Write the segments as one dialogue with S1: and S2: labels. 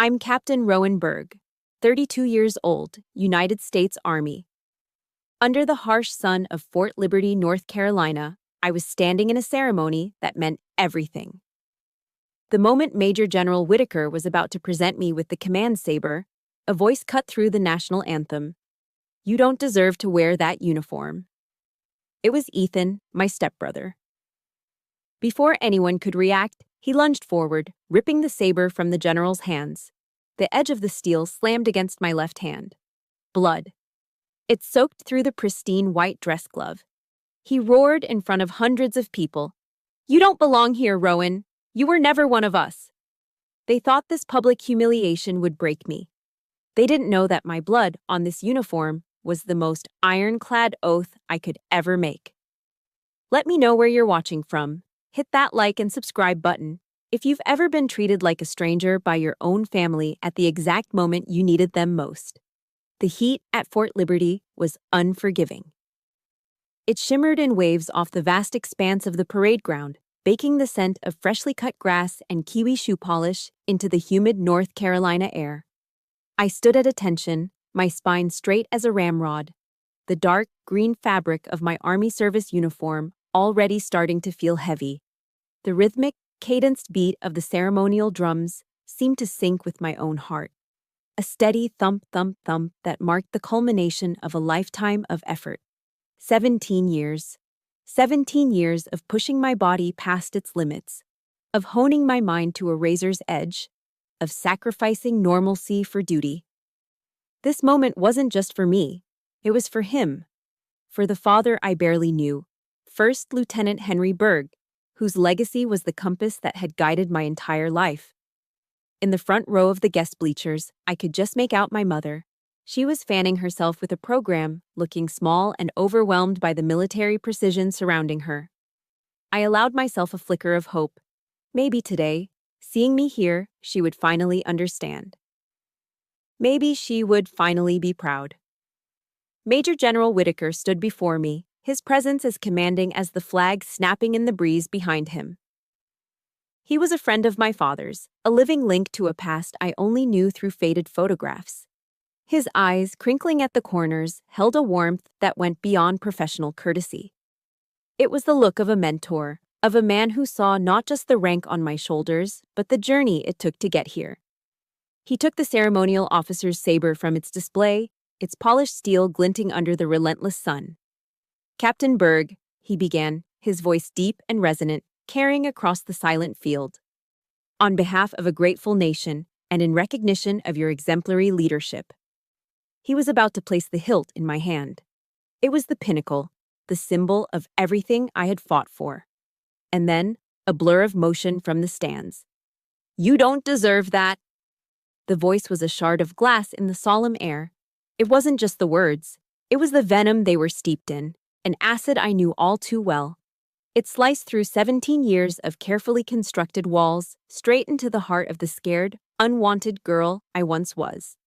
S1: I'm Captain Rowan Berg, 32 years old, United States Army. Under the harsh sun of Fort Liberty, North Carolina, I was standing in a ceremony that meant everything. The moment Major General Whitaker was about to present me with the command saber, a voice cut through the national anthem. "You don't deserve to wear that uniform." It was Ethan, my stepbrother. Before anyone could react, he lunged forward, ripping the saber from the general's hands. The edge of the steel slammed against my left hand. Blood. It soaked through the pristine white dress glove. He roared in front of hundreds of people. "You don't belong here, Rowan. You were never one of us." They thought this public humiliation would break me. They didn't know that my blood on this uniform was the most ironclad oath I could ever make. Let me know where you're watching from. Hit that like and subscribe button if you've ever been treated like a stranger by your own family at the exact moment you needed them most. The heat at Fort Liberty was unforgiving. It shimmered in waves off the vast expanse of the parade ground, baking the scent of freshly cut grass and kiwi shoe polish into the humid North Carolina air. I stood at attention, my spine straight as a ramrod, the dark green fabric of my Army service uniform already starting to feel heavy. The rhythmic, cadenced beat of the ceremonial drums seemed to sync with my own heart. A steady thump, thump, thump that marked the culmination of a lifetime of effort. 17 years. 17 years of pushing my body past its limits, of honing my mind to a razor's edge, of sacrificing normalcy for duty. This moment wasn't just for me. It was for him. For the father I barely knew, First Lieutenant Henry Berg, whose legacy was the compass that had guided my entire life. In the front row of the guest bleachers, I could just make out my mother. She was fanning herself with a program, looking small and overwhelmed by the military precision surrounding her. I allowed myself a flicker of hope. Maybe today, seeing me here, she would finally understand. Maybe she would finally be proud. Major General Whitaker stood before me, his presence as commanding as the flag snapping in the breeze behind him. He was a friend of my father's, a living link to a past I only knew through faded photographs. His eyes, crinkling at the corners, held a warmth that went beyond professional courtesy. It was the look of a mentor, of a man who saw not just the rank on my shoulders, but the journey it took to get here. He took the ceremonial officer's saber from its display, its polished steel glinting under the relentless sun. "Captain Berg," he began, his voice deep and resonant, carrying across the silent field. "On behalf of a grateful nation, and in recognition of your exemplary leadership." He was about to place the hilt in my hand. It was the pinnacle, the symbol of everything I had fought for. And then, a blur of motion from the stands. "You don't deserve that." The voice was a shard of glass in the solemn air. It wasn't just the words. It was the venom they were steeped in, an acid I knew all too well. It sliced through 17 years of carefully constructed walls, straight into the heart of the scared, unwanted girl I once was.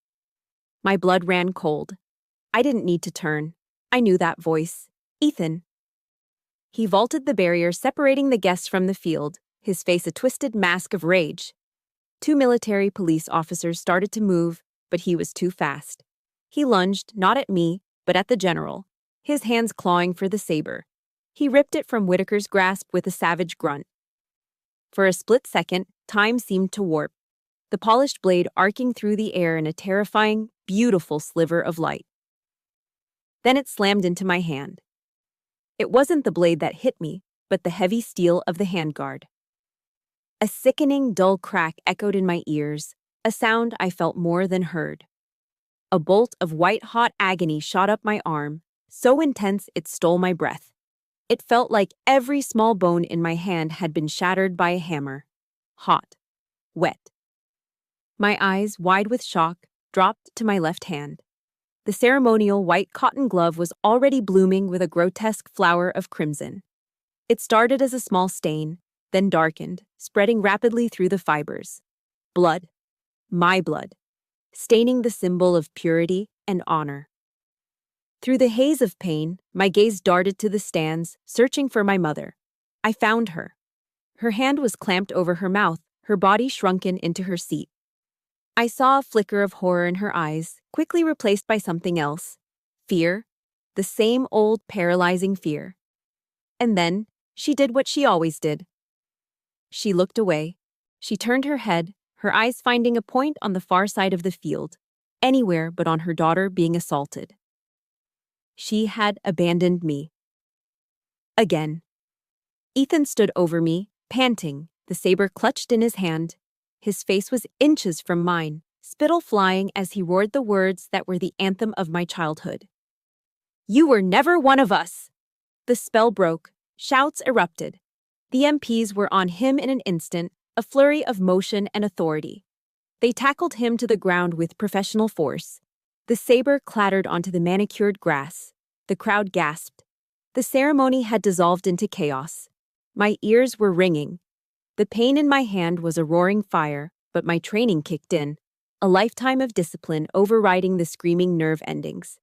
S1: My blood ran cold. I didn't need to turn. I knew that voice. Ethan. He vaulted the barrier separating the guests from the field, his face a twisted mask of rage. 2 military police officers started to move, but he was too fast. He lunged, not at me, but at the general, his hands clawing for the saber. He ripped it from Whitaker's grasp with a savage grunt. For a split second, time seemed to warp, the polished blade arcing through the air in a terrifying, beautiful sliver of light. Then it slammed into my hand. It wasn't the blade that hit me, but the heavy steel of the handguard. A sickening, dull crack echoed in my ears, a sound I felt more than heard. A bolt of white-hot agony shot up my arm, so intense it stole my breath. It felt like every small bone in my hand had been shattered by a hammer. Hot. Wet. My eyes, wide with shock, dropped to my left hand. The ceremonial white cotton glove was already blooming with a grotesque flower of crimson. It started as a small stain, then darkened, spreading rapidly through the fibers. Blood. My blood. Staining the symbol of purity and honor. Through the haze of pain, my gaze darted to the stands, searching for my mother. I found her. Her hand was clamped over her mouth, her body shrunken into her seat. I saw a flicker of horror in her eyes, quickly replaced by something else. Fear. The same old paralyzing fear. And then, she did what she always did. She looked away. She turned her head, her eyes finding a point on the far side of the field, anywhere but on her daughter being assaulted. She had abandoned me. Again. Ethan stood over me, panting, the saber clutched in his hand. His face was inches from mine, spittle flying as he roared the words that were the anthem of my childhood. "You were never one of us!" The spell broke. Shouts erupted. The MPs were on him in an instant, a flurry of motion and authority. They tackled him to the ground with professional force. The saber clattered onto the manicured grass. The crowd gasped. The ceremony had dissolved into chaos. My ears were ringing. The pain in my hand was a roaring fire, but my training kicked in, a lifetime of discipline overriding the screaming nerve endings.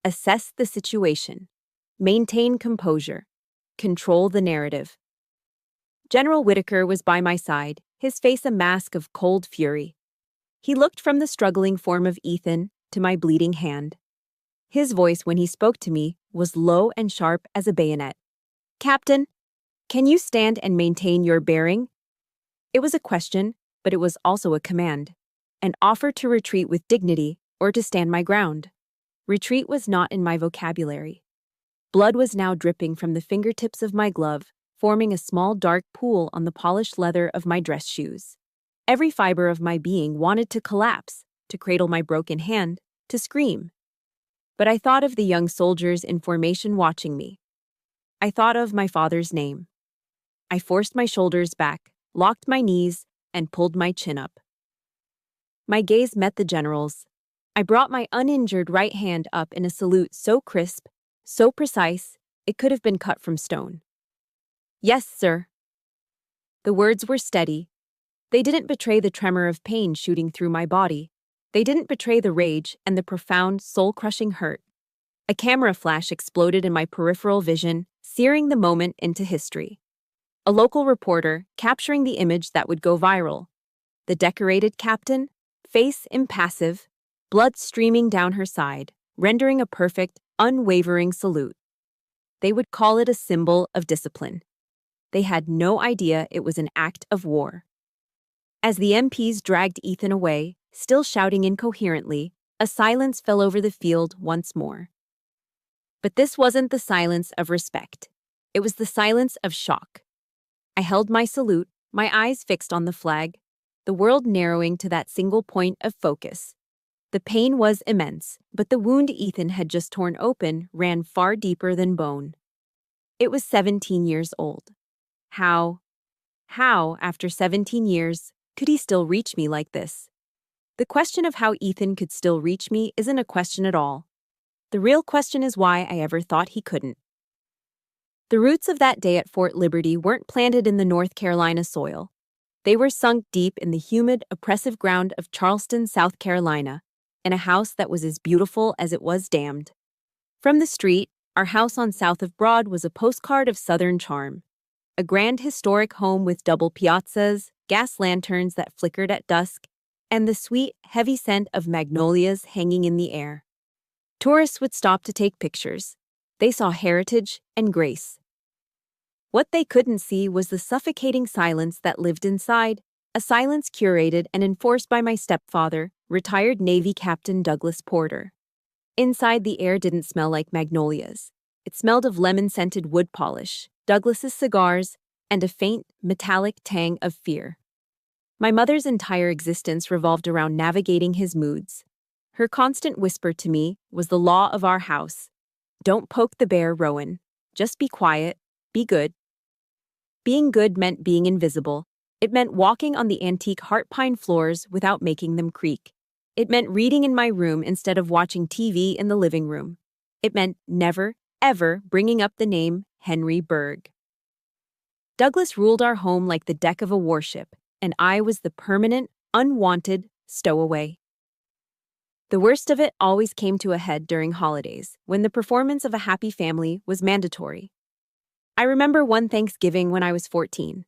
S1: Assess the situation. Maintain composure. Control the narrative. General Whitaker was by my side, his face a mask of cold fury. He looked from the struggling form of Ethan to my bleeding hand. His voice, when he spoke to me, was low and sharp as a bayonet. "Captain, can you stand and maintain your bearing?" It was a question, but it was also a command. An offer to retreat with dignity or to stand my ground. Retreat was not in my vocabulary. Blood was now dripping from the fingertips of my glove, forming a small dark pool on the polished leather of my dress shoes. Every fiber of my being wanted to collapse, to cradle my broken hand, to scream. But I thought of the young soldiers in formation watching me. I thought of my father's name. I forced my shoulders back, locked my knees, and pulled my chin up. My gaze met the general's. I brought my uninjured right hand up in a salute so crisp, so precise, it could have been cut from stone. "Yes, sir." The words were steady. They didn't betray the tremor of pain shooting through my body. They didn't betray the rage and the profound, soul-crushing hurt. A camera flash exploded in my peripheral vision, searing the moment into history. A local reporter capturing the image that would go viral. The decorated captain, face impassive, blood streaming down her side, rendering a perfect, unwavering salute. They would call it a symbol of discipline. They had no idea it was an act of war. As the MPs dragged Ethan away, still shouting incoherently, a silence fell over the field once more. But this wasn't the silence of respect. It was the silence of shock. I held my salute, my eyes fixed on the flag, the world narrowing to that single point of focus. The pain was immense, but the wound Ethan had just torn open ran far deeper than bone. It was 17 years old. How, after 17 years, could he still reach me like this? The question of how Ethan could still reach me isn't a question at all. The real question is why I ever thought he couldn't. The roots of that day at Fort Liberty weren't planted in the North Carolina soil. They were sunk deep in the humid, oppressive ground of Charleston, South Carolina, in a house that was as beautiful as it was damned. From the street, our house on South of Broad was a postcard of Southern charm. A grand historic home with double piazzas, gas lanterns that flickered at dusk, and the sweet, heavy scent of magnolias hanging in the air. Tourists would stop to take pictures. They saw heritage and grace. What they couldn't see was the suffocating silence that lived inside, a silence curated and enforced by my stepfather, retired Navy Captain Douglas Porter. Inside, the air didn't smell like magnolias. It smelled of lemon-scented wood polish, Douglas's cigars, and a faint, metallic tang of fear. My mother's entire existence revolved around navigating his moods. Her constant whisper to me was the law of our house. Don't poke the bear, Rowan. Just be quiet. Be good. Being good meant being invisible. It meant walking on the antique heart pine floors without making them creak. It meant reading in my room instead of watching TV in the living room. It meant never, ever bringing up the name Henry Berg. Douglas ruled our home like the deck of a warship, and I was the permanent, unwanted stowaway. The worst of it always came to a head during holidays, when the performance of a happy family was mandatory. I remember one Thanksgiving when I was 14.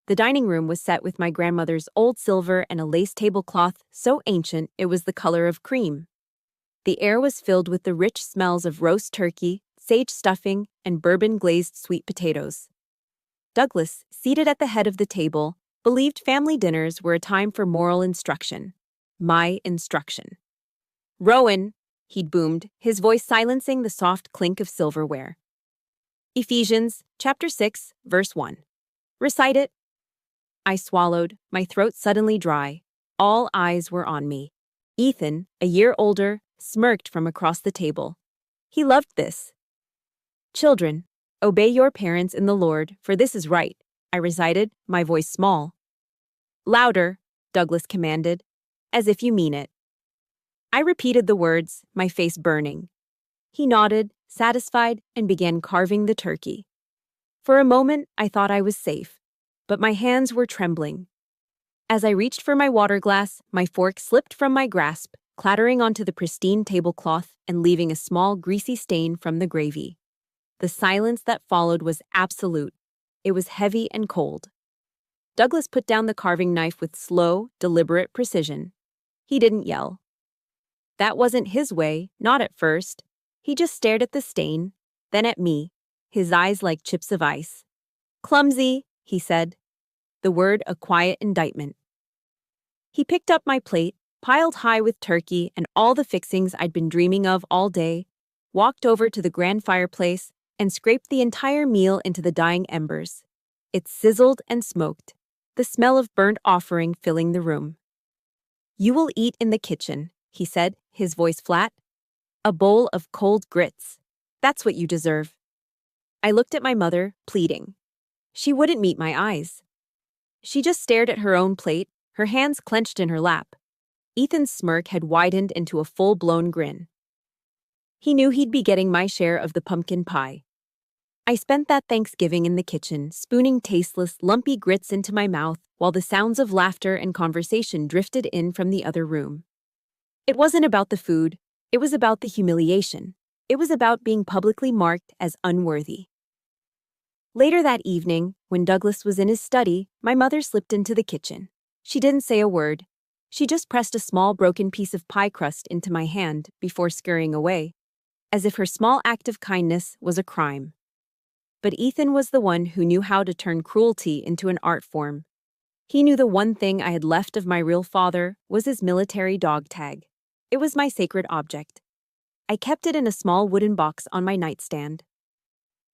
S1: The dining room was set with my grandmother's old silver and a lace tablecloth so ancient it was the color of cream. The air was filled with the rich smells of roast turkey, sage stuffing, and bourbon-glazed sweet potatoes. Douglas, seated at the head of the table, believed family dinners were a time for moral instruction. My instruction. "Rowan," he'd boomed, his voice silencing the soft clink of silverware. "Ephesians, chapter 6, verse 1. Recite it." I swallowed, my throat suddenly dry. All eyes were on me. Ethan, a year older, smirked from across the table. He loved this. "Children, obey your parents in the Lord, for this is right," I recited, my voice small. "Louder," Douglas commanded, "as if you mean it." I repeated the words, my face burning. He nodded, satisfied, and began carving the turkey. For a moment, I thought I was safe, but my hands were trembling. As I reached for my water glass, my fork slipped from my grasp, clattering onto the pristine tablecloth and leaving a small greasy stain from the gravy. The silence that followed was absolute. It was heavy and cold. Douglas put down the carving knife with slow, deliberate precision. He didn't yell. That wasn't his way, not at first. He just stared at the stain, then at me, his eyes like chips of ice. "Clumsy," he said, the word a quiet indictment. He picked up my plate, piled high with turkey and all the fixings I'd been dreaming of all day, walked over to the grand fireplace, and scraped the entire meal into the dying embers. It sizzled and smoked, the smell of burnt offering filling the room. "You will eat in the kitchen," he said, his voice flat. "A bowl of cold grits. That's what you deserve." I looked at my mother, pleading. She wouldn't meet my eyes. She just stared at her own plate, her hands clenched in her lap. Ethan's smirk had widened into a full-blown grin. He knew he'd be getting my share of the pumpkin pie. I spent that Thanksgiving in the kitchen, spooning tasteless, lumpy grits into my mouth while the sounds of laughter and conversation drifted in from the other room. It wasn't about the food, it was about the humiliation. It was about being publicly marked as unworthy. Later that evening, when Douglas was in his study, my mother slipped into the kitchen. She didn't say a word. She just pressed a small broken piece of pie crust into my hand before scurrying away, as if her small act of kindness was a crime. But Ethan was the one who knew how to turn cruelty into an art form. He knew the one thing I had left of my real father was his military dog tag. It was my sacred object. I kept it in a small wooden box on my nightstand.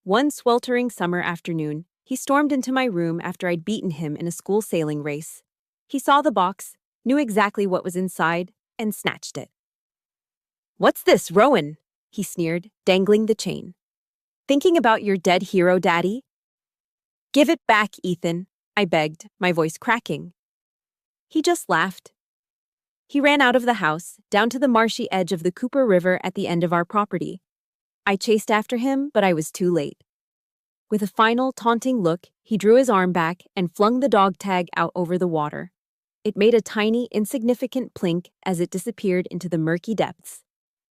S1: One sweltering summer afternoon, he stormed into my room after I'd beaten him in a school sailing race. He saw the box, knew exactly what was inside, and snatched it. "What's this, Rowan?" he sneered, dangling the chain. "Thinking about your dead hero, Daddy?" "Give it back, Ethan," I begged, my voice cracking. He just laughed. He ran out of the house, down to the marshy edge of the Cooper River at the end of our property. I chased after him, but I was too late. With a final, taunting look, he drew his arm back and flung the dog tag out over the water. It made a tiny, insignificant plink as it disappeared into the murky depths.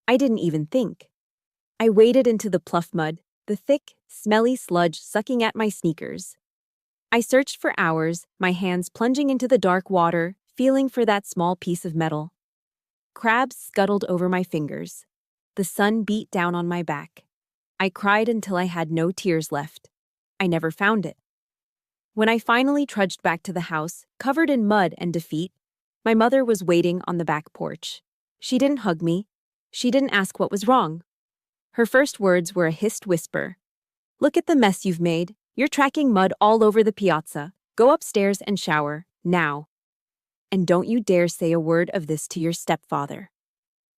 S1: I didn't even think. I waded into the pluff mud, the thick, smelly sludge sucking at my sneakers. I searched for hours, my hands plunging into the dark water, feeling for that small piece of metal. Crabs scuttled over my fingers. The sun beat down on my back. I cried until I had no tears left. I never found it. When I finally trudged back to the house, covered in mud and defeat, my mother was waiting on the back porch. She didn't hug me. She didn't ask what was wrong. Her first words were a hissed whisper. "Look at the mess you've made. You're tracking mud all over the piazza. Go upstairs and shower, now. And don't you dare say a word of this to your stepfather."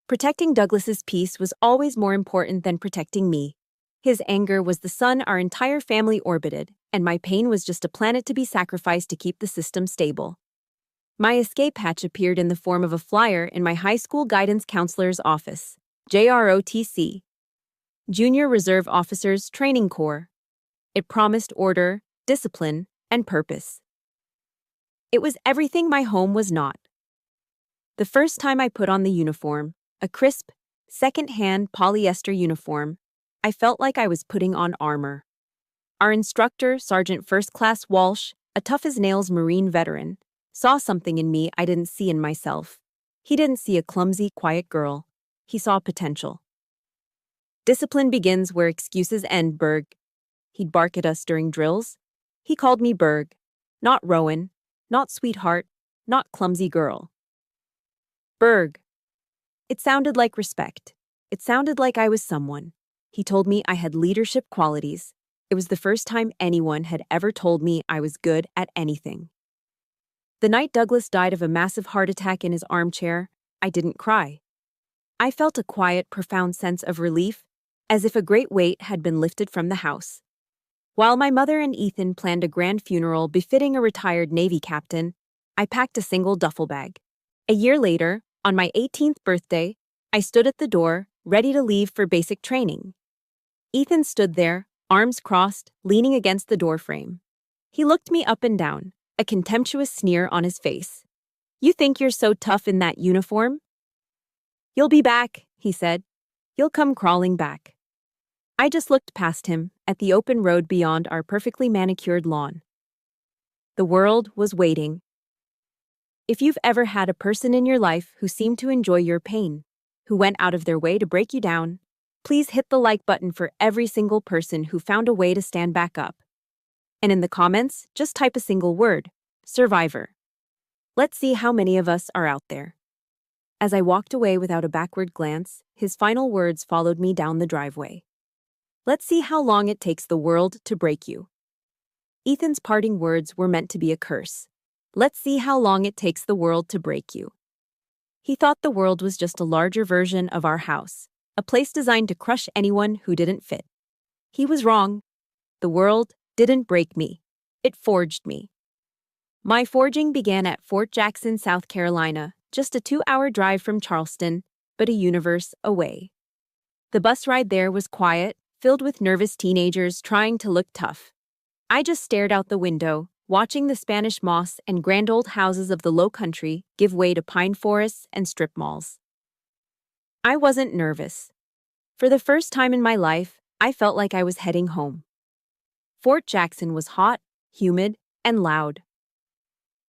S1: Protecting Douglas's peace was always more important than protecting me. His anger was the sun our entire family orbited, and my pain was just a planet to be sacrificed to keep the system stable. My escape hatch appeared in the form of a flyer in my high school guidance counselor's office, JROTC, Junior Reserve Officers Training Corps. It promised order, discipline, and purpose. It was everything my home was not. The first time I put on the uniform, a crisp, second-hand polyester uniform, I felt like I was putting on armor. Our instructor, Sergeant First Class Walsh, a tough-as-nails Marine veteran, saw something in me I didn't see in myself. He didn't see a clumsy, quiet girl. He saw potential. Discipline begins where excuses end, Berg. He'd bark at us during drills. He called me Berg, not Rowan, not sweetheart, not clumsy girl. Berg. It sounded like respect. It sounded like I was someone. He told me I had leadership qualities. It was the first time anyone had ever told me I was good at anything. The night Douglas died of a massive heart attack in his armchair, I didn't cry. I felt a quiet, profound sense of relief, as if a great weight had been lifted from the house. While my mother and Ethan planned a grand funeral befitting a retired Navy captain, I packed a single duffel bag. A year later, on my 18th birthday, I stood at the door, ready to leave for basic training. Ethan stood there, arms crossed, leaning against the doorframe. He looked me up and down, a contemptuous sneer on his face. "You think you're so tough in that uniform?" "You'll be back," he said. "You'll come crawling back." I just looked past him, at the open road beyond our perfectly manicured lawn. The world was waiting. If you've ever had a person in your life who seemed to enjoy your pain, who went out of their way to break you down, please hit the like button for every single person who found a way to stand back up. And in the comments, just type a single word: survivor. Let's see how many of us are out there. As I walked away without a backward glance, his final words followed me down the driveway. Let's see how long it takes the world to break you. Ethan's parting words were meant to be a curse. Let's see how long it takes the world to break you. He thought the world was just a larger version of our house, a place designed to crush anyone who didn't fit. He was wrong. The world didn't break me. It forged me. My forging began at Fort Jackson, South Carolina, just a 2-hour drive from Charleston, but a universe away. The bus ride there was quiet, filled with nervous teenagers trying to look tough. I just stared out the window, watching the Spanish moss and grand old houses of the Low Country give way to pine forests and strip malls. I wasn't nervous. For the first time in my life, I felt like I was heading home. Fort Jackson was hot, humid, and loud.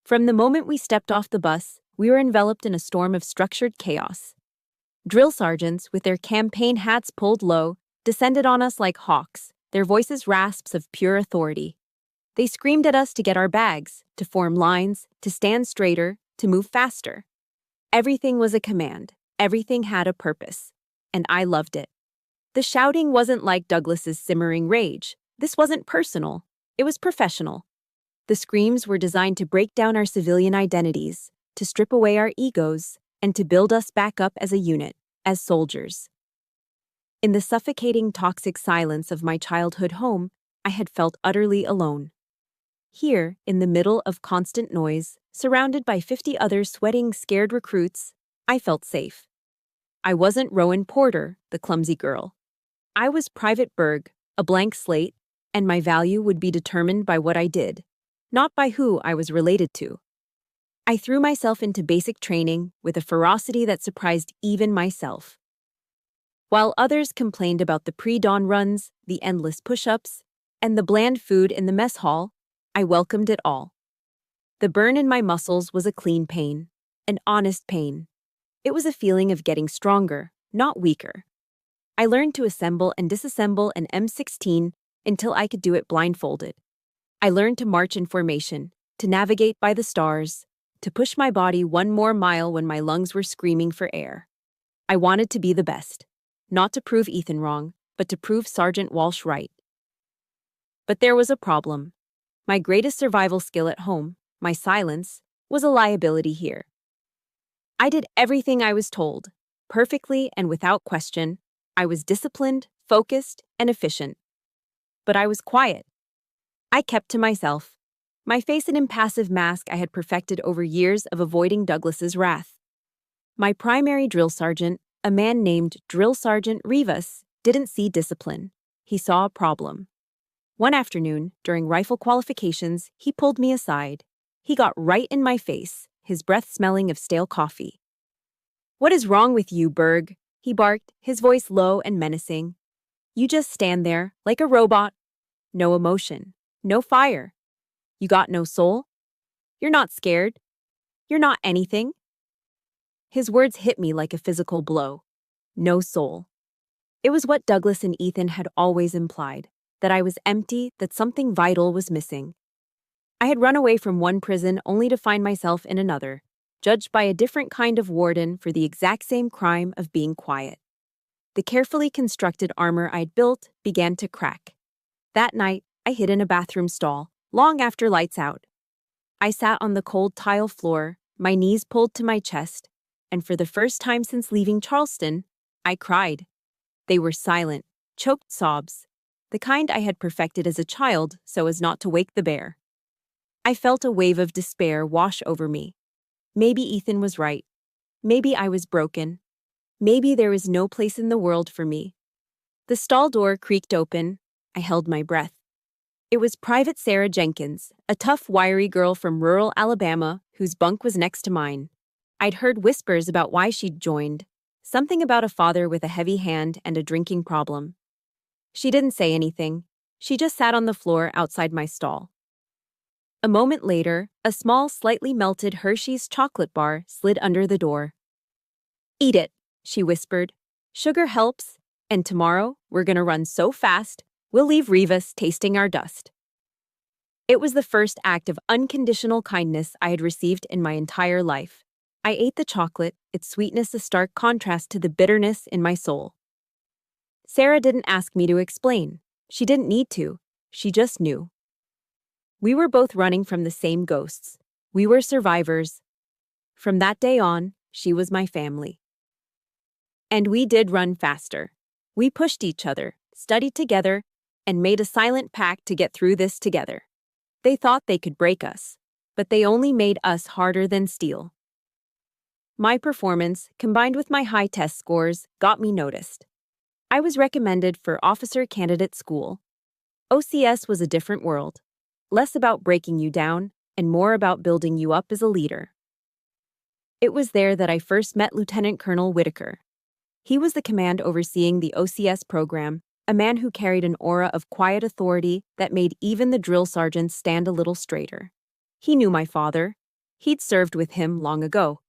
S1: From the moment we stepped off the bus, we were enveloped in a storm of structured chaos. Drill sergeants, with their campaign hats pulled low, descended on us like hawks, their voices rasps of pure authority. They screamed at us to get our bags, to form lines, to stand straighter, to move faster. Everything was a command. Everything had a purpose. And I loved it. The shouting wasn't like Douglas's simmering rage. This wasn't personal. It was professional. The screams were designed to break down our civilian identities, to strip away our egos, and to build us back up as a unit, as soldiers. In the suffocating, toxic silence of my childhood home, I had felt utterly alone. Here, in the middle of constant noise, surrounded by 50 other sweating, scared recruits, I felt safe. I wasn't Rowan Porter, the clumsy girl. I was Private Berg, a blank slate, and my value would be determined by what I did, not by who I was related to. I threw myself into basic training with a ferocity that surprised even myself. While others complained about the pre-dawn runs, the endless push-ups, and the bland food in the mess hall, I welcomed it all. The burn in my muscles was a clean pain, an honest pain. It was a feeling of getting stronger, not weaker. I learned to assemble and disassemble an M16 until I could do it blindfolded. I learned to march in formation, to navigate by the stars, to push my body one more mile when my lungs were screaming for air. I wanted to be the best, not to prove Ethan wrong, but to prove Sergeant Walsh right. But there was a problem. My greatest survival skill at home, my silence, was a liability here. I did everything I was told, perfectly and without question. I was disciplined, focused, and efficient. But I was quiet. I kept to myself, my face an impassive mask I had perfected over years of avoiding Douglas's wrath. My primary drill sergeant, a man named Drill Sergeant Rivas, didn't see discipline. He saw a problem. One afternoon, during rifle qualifications, he pulled me aside. He got right in my face, his breath smelling of stale coffee. "What is wrong with you, Berg?" he barked, his voice low and menacing. "You just stand there, like a robot. No emotion, no fire. You got no soul? You're not scared? You're not anything?" His words hit me like a physical blow. No soul. It was what Douglas and Ethan had always implied, that I was empty, that something vital was missing. I had run away from one prison only to find myself in another, judged by a different kind of warden for the exact same crime of being quiet. The carefully constructed armor I'd built began to crack. That night, I hid in a bathroom stall, long after lights out. I sat on the cold tile floor, my knees pulled to my chest, and for the first time since leaving Charleston, I cried. They were silent, choked sobs, the kind I had perfected as a child so as not to wake the bear. I felt a wave of despair wash over me. Maybe Ethan was right. Maybe I was broken. Maybe there was no place in the world for me. The stall door creaked open. I held my breath. It was Private Sarah Jenkins, a tough, wiry girl from rural Alabama whose bunk was next to mine. I'd heard whispers about why she'd joined, something about a father with a heavy hand and a drinking problem. She didn't say anything. She just sat on the floor outside my stall. A moment later, a small, slightly melted Hershey's chocolate bar slid under the door. "Eat it," she whispered. "Sugar helps, and tomorrow we're gonna run so fast, we'll leave Rivas tasting our dust." It was the first act of unconditional kindness I had received in my entire life. I ate the chocolate, its sweetness a stark contrast to the bitterness in my soul. Sarah didn't ask me to explain. She didn't need to. She just knew. We were both running from the same ghosts. We were survivors. From that day on, she was my family. And we did run faster. We pushed each other, studied together, and made a silent pact to get through this together. They thought they could break us, but they only made us harder than steel. My performance, combined with my high test scores, got me noticed. I was recommended for officer candidate school. OCS was a different world. Less about breaking you down, and more about building you up as a leader. It was there that I first met Lieutenant Colonel Whitaker. He was the command overseeing the OCS program, a man who carried an aura of quiet authority that made even the drill sergeants stand a little straighter. He knew my father. He'd served with him long ago.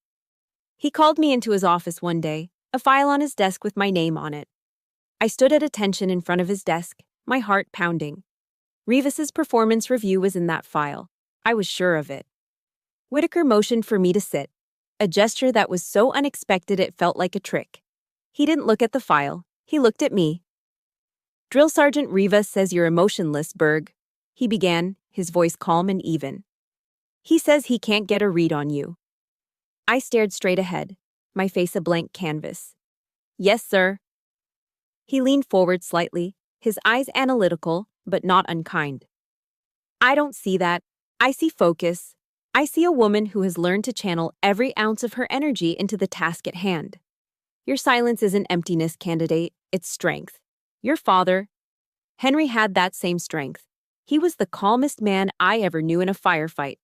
S1: He called me into his office one day, a file on his desk with my name on it. I stood at attention in front of his desk, my heart pounding. Rivas's performance review was in that file. I was sure of it. Whitaker motioned for me to sit, a gesture that was so unexpected it felt like a trick. He didn't look at the file. He looked at me. "Drill Sergeant Rivas says you're emotionless, Berg," he began, his voice calm and even. "He says he can't get a read on you." I stared straight ahead, my face a blank canvas. "Yes, sir." He leaned forward slightly, his eyes analytical, but not unkind. "I don't see that. I see focus. I see a woman who has learned to channel every ounce of her energy into the task at hand. Your silence isn't emptiness, candidate, it's strength. Your father, Henry, had that same strength. He was the calmest man I ever knew in a firefight.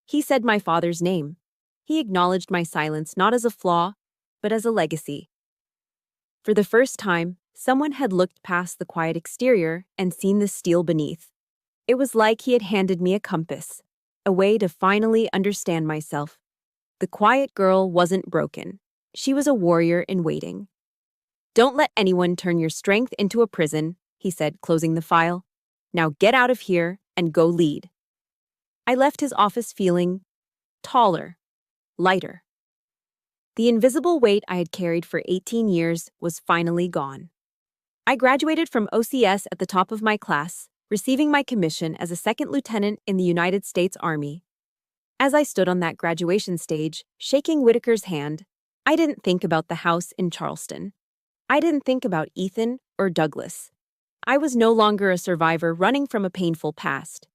S1: He said my father's name. He acknowledged my silence not as a flaw, but as a legacy. For the first time, someone had looked past the quiet exterior and seen the steel beneath. It was like he had handed me a compass, a way to finally understand myself. The quiet girl wasn't broken. She was a warrior in waiting. "Don't let anyone turn your strength into a prison," he said, closing the file. "Now get out of here and go lead." I left his office feeling taller, lighter. The invisible weight I had carried for 18 years was finally gone. I graduated from OCS at the top of my class, receiving my commission as a second lieutenant in the United States Army. As I stood on that graduation stage, shaking Whitaker's hand, I didn't think about the house in Charleston. I didn't think about Ethan or Douglas. I was no longer a survivor running from a painful past.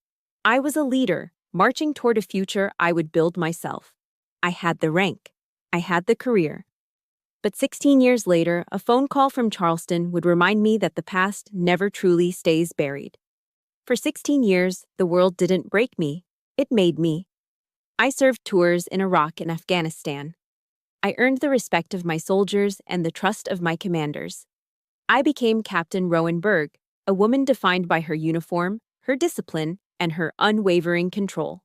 S1: I was a leader, marching toward a future I would build myself. I had the rank. I had the career. But 16 years later, a phone call from Charleston would remind me that the past never truly stays buried. For 16 years, the world didn't break me. It made me. I served tours in Iraq and Afghanistan. I earned the respect of my soldiers and the trust of my commanders. I became Captain Rowan Berg, a woman defined by her uniform, her discipline, and her unwavering control.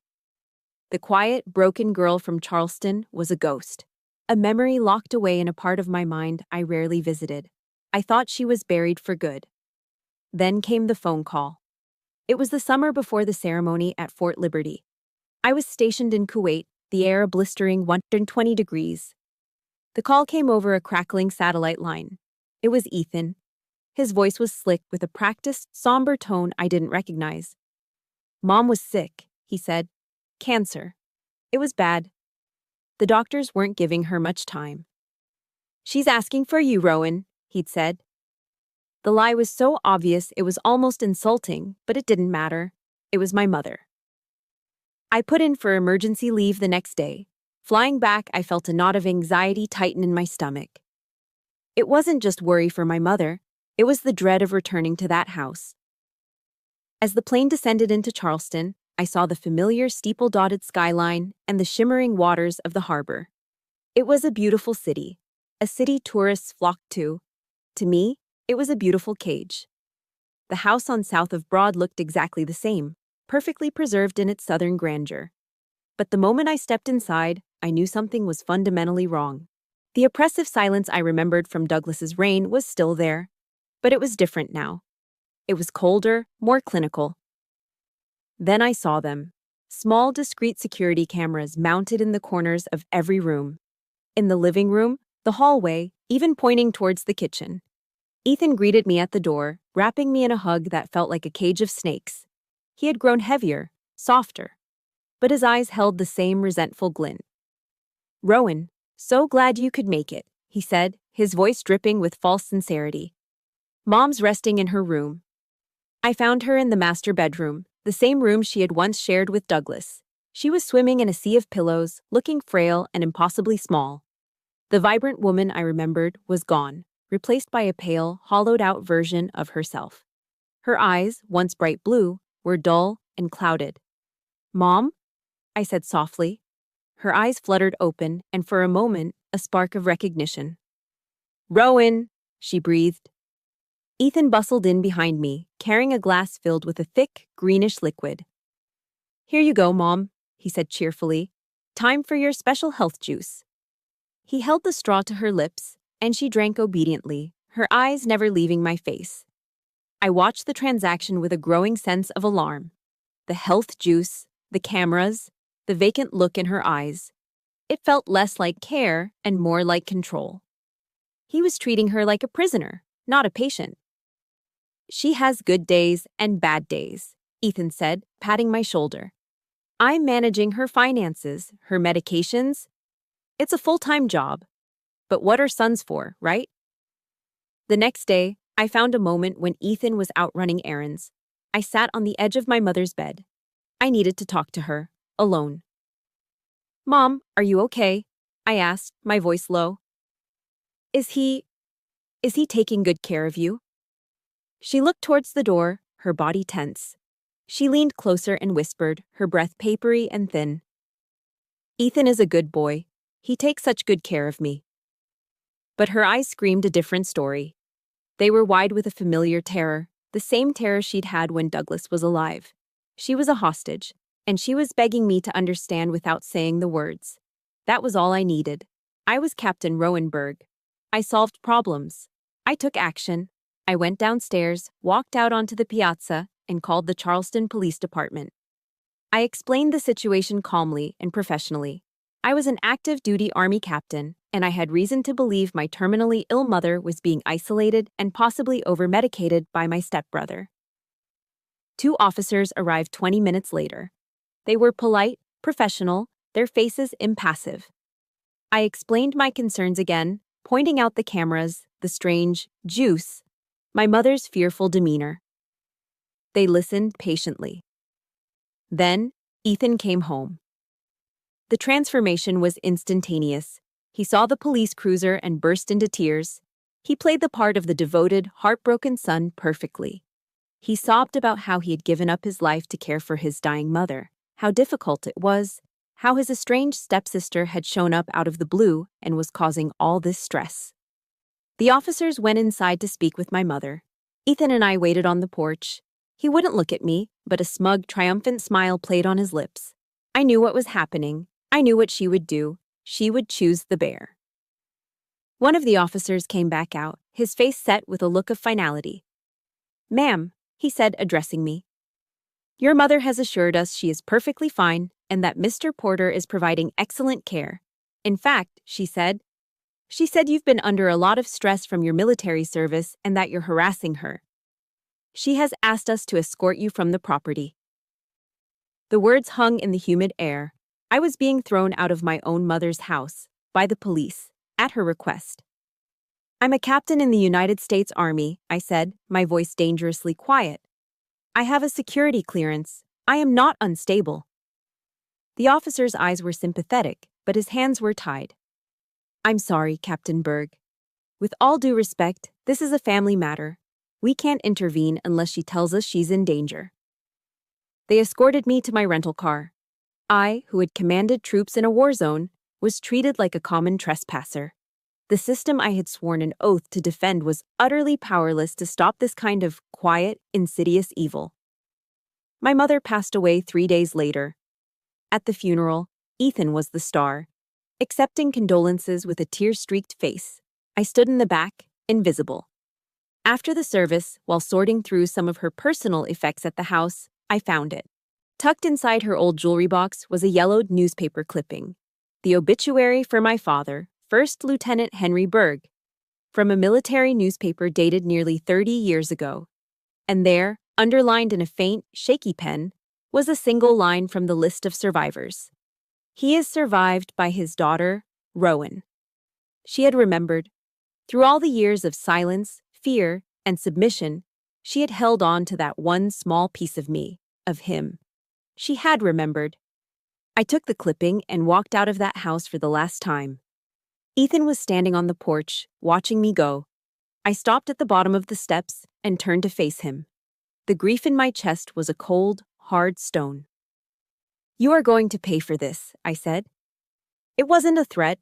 S1: The quiet, broken girl from Charleston was a ghost, a memory locked away in a part of my mind I rarely visited. I thought she was buried for good. Then came the phone call. It was the summer before the ceremony at Fort Liberty. I was stationed in Kuwait, the air a blistering 120 degrees. The call came over a crackling satellite line. It was Ethan. His voice was slick with a practiced, somber tone I didn't recognize. "Mom was sick," he said. "Cancer. It was bad. The doctors weren't giving her much time." "She's asking for you, Rowan," he'd said. The lie was so obvious it was almost insulting, but it didn't matter. It was my mother. I put in for emergency leave the next day. Flying back, I felt a knot of anxiety tighten in my stomach. It wasn't just worry for my mother, it was the dread of returning to that house. As the plane descended into Charleston, I saw the familiar steeple-dotted skyline and the shimmering waters of the harbor. It was a beautiful city, a city tourists flocked to. To me, it was a beautiful cage. The house on South of Broad looked exactly the same, perfectly preserved in its southern grandeur. But the moment I stepped inside, I knew something was fundamentally wrong. The oppressive silence I remembered from Douglas's reign was still there, but it was different now. It was colder, more clinical. Then I saw them. Small, discreet security cameras mounted in the corners of every room. In the living room, the hallway, even pointing towards the kitchen. Ethan greeted me at the door, wrapping me in a hug that felt like a cage of snakes. He had grown heavier, softer, but his eyes held the same resentful glint. "Rowan, so glad you could make it," he said, his voice dripping with false sincerity. "Mom's resting in her room." I found her in the master bedroom, the same room she had once shared with Douglas. She was swimming in a sea of pillows, looking frail and impossibly small. The vibrant woman I remembered was gone, replaced by a pale, hollowed-out version of herself. Her eyes, once bright blue, were dull and clouded. "Mom?" I said softly. Her eyes fluttered open, and for a moment, a spark of recognition. "Rowan!" she breathed. Ethan bustled in behind me, carrying a glass filled with a thick, greenish liquid. "Here you go, Mom," he said cheerfully. "Time for your special health juice." He held the straw to her lips, and she drank obediently, her eyes never leaving my face. I watched the transaction with a growing sense of alarm. The health juice, the cameras, the vacant look in her eyes. It felt less like care and more like control. He was treating her like a prisoner, not a patient. "She has good days and bad days," Ethan said, patting my shoulder. "I'm managing her finances, her medications. It's a full-time job. But what are sons for, right?" The next day, I found a moment when Ethan was out running errands. I sat on the edge of my mother's bed. I needed to talk to her, alone. "Mom, are you okay?" I asked, my voice low. Is he taking good care of you?" She looked towards the door, her body tense. She leaned closer and whispered, her breath papery and thin. "Ethan is a good boy. He takes such good care of me." But her eyes screamed a different story. They were wide with a familiar terror, the same terror she'd had when Douglas was alive. She was a hostage, and she was begging me to understand without saying the words. That was all I needed. I was Captain Rowanberg. I solved problems. I took action. I went downstairs, walked out onto the piazza, and called the Charleston Police Department. I explained the situation calmly and professionally. I was an active-duty Army captain, and I had reason to believe my terminally ill mother was being isolated and possibly over-medicated by my stepbrother. 2 officers arrived 20 minutes later. They were polite, professional, their faces impassive. I explained my concerns again, pointing out the cameras, the strange juice, my mother's fearful demeanor. They listened patiently. Then, Ethan came home. The transformation was instantaneous. He saw the police cruiser and burst into tears. He played the part of the devoted, heartbroken son perfectly. He sobbed about how he had given up his life to care for his dying mother, how difficult it was, how his estranged stepsister had shown up out of the blue and was causing all this stress. The officers went inside to speak with my mother. Ethan and I waited on the porch. He wouldn't look at me, but a smug, triumphant smile played on his lips. I knew what was happening. I knew what she would do. She would choose the bear. One of the officers came back out, his face set with a look of finality. "Ma'am," he said, addressing me, "your mother has assured us she is perfectly fine and that Mr. Porter is providing excellent care. In fact," she said you've been under a lot of stress from your military service and that you're harassing her. She has asked us to escort you from the property." The words hung in the humid air. I was being thrown out of my own mother's house, by the police, at her request. "I'm a captain in the United States Army," I said, my voice dangerously quiet. "I have a security clearance. I am not unstable." The officer's eyes were sympathetic, but his hands were tied. "I'm sorry, Captain Berg. With all due respect, this is a family matter. We can't intervene unless she tells us she's in danger." They escorted me to my rental car. I, who had commanded troops in a war zone, was treated like a common trespasser. The system I had sworn an oath to defend was utterly powerless to stop this kind of quiet, insidious evil. My mother passed away 3 days later. At the funeral, Ethan was the star. Accepting condolences with a tear-streaked face, I stood in the back, invisible. After the service, while sorting through some of her personal effects at the house, I found it. Tucked inside her old jewelry box was a yellowed newspaper clipping. The obituary for my father, First Lieutenant Henry Berg, from a military newspaper dated nearly 30 years ago. And there, underlined in a faint, shaky pen, was a single line from the list of survivors. "He is survived by his daughter, Rowan." She had remembered. Through all the years of silence, fear, and submission, she had held on to that one small piece of me, of him. She had remembered. I took the clipping and walked out of that house for the last time. Ethan was standing on the porch, watching me go. I stopped at the bottom of the steps and turned to face him. The grief in my chest was a cold, hard stone. "You are going to pay for this," I said. It wasn't a threat.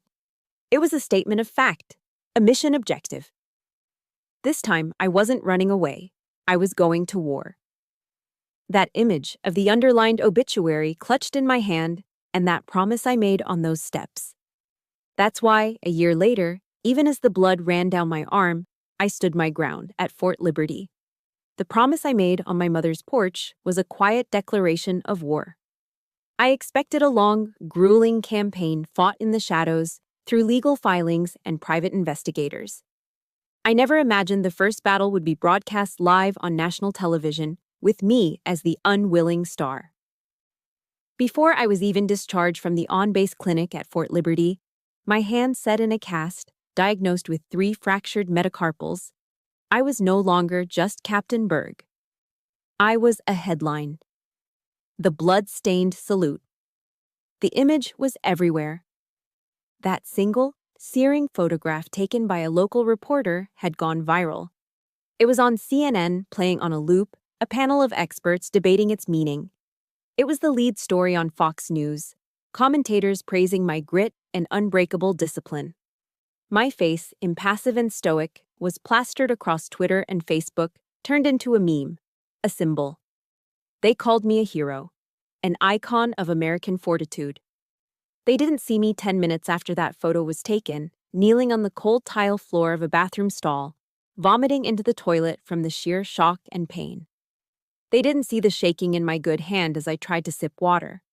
S1: It was a statement of fact, a mission objective. This time, I wasn't running away. I was going to war. That image of the underlined obituary clutched in my hand, and that promise I made on those steps. That's why, a year later, even as the blood ran down my arm, I stood my ground at Fort Liberty. The promise I made on my mother's porch was a quiet declaration of war. I expected a long, grueling campaign fought in the shadows through legal filings and private investigators. I never imagined the first battle would be broadcast live on national television, with me as the unwilling star. Before I was even discharged from the on-base clinic at Fort Liberty, my hand set in a cast, diagnosed with 3 fractured metacarpals, I was no longer just Captain Berg. I was a headline. The blood-stained salute. The image was everywhere. That single, searing photograph taken by a local reporter had gone viral. It was on CNN, playing on a loop, a panel of experts debating its meaning. It was the lead story on Fox News, commentators praising my grit and unbreakable discipline. My face, impassive and stoic, was plastered across Twitter and Facebook, turned into a meme, a symbol. They called me a hero, an icon of American fortitude. They didn't see me 10 minutes after that photo was taken, kneeling on the cold tile floor of a bathroom stall, vomiting into the toilet from the sheer shock and pain. They didn't see the shaking in my good hand as I tried to sip water.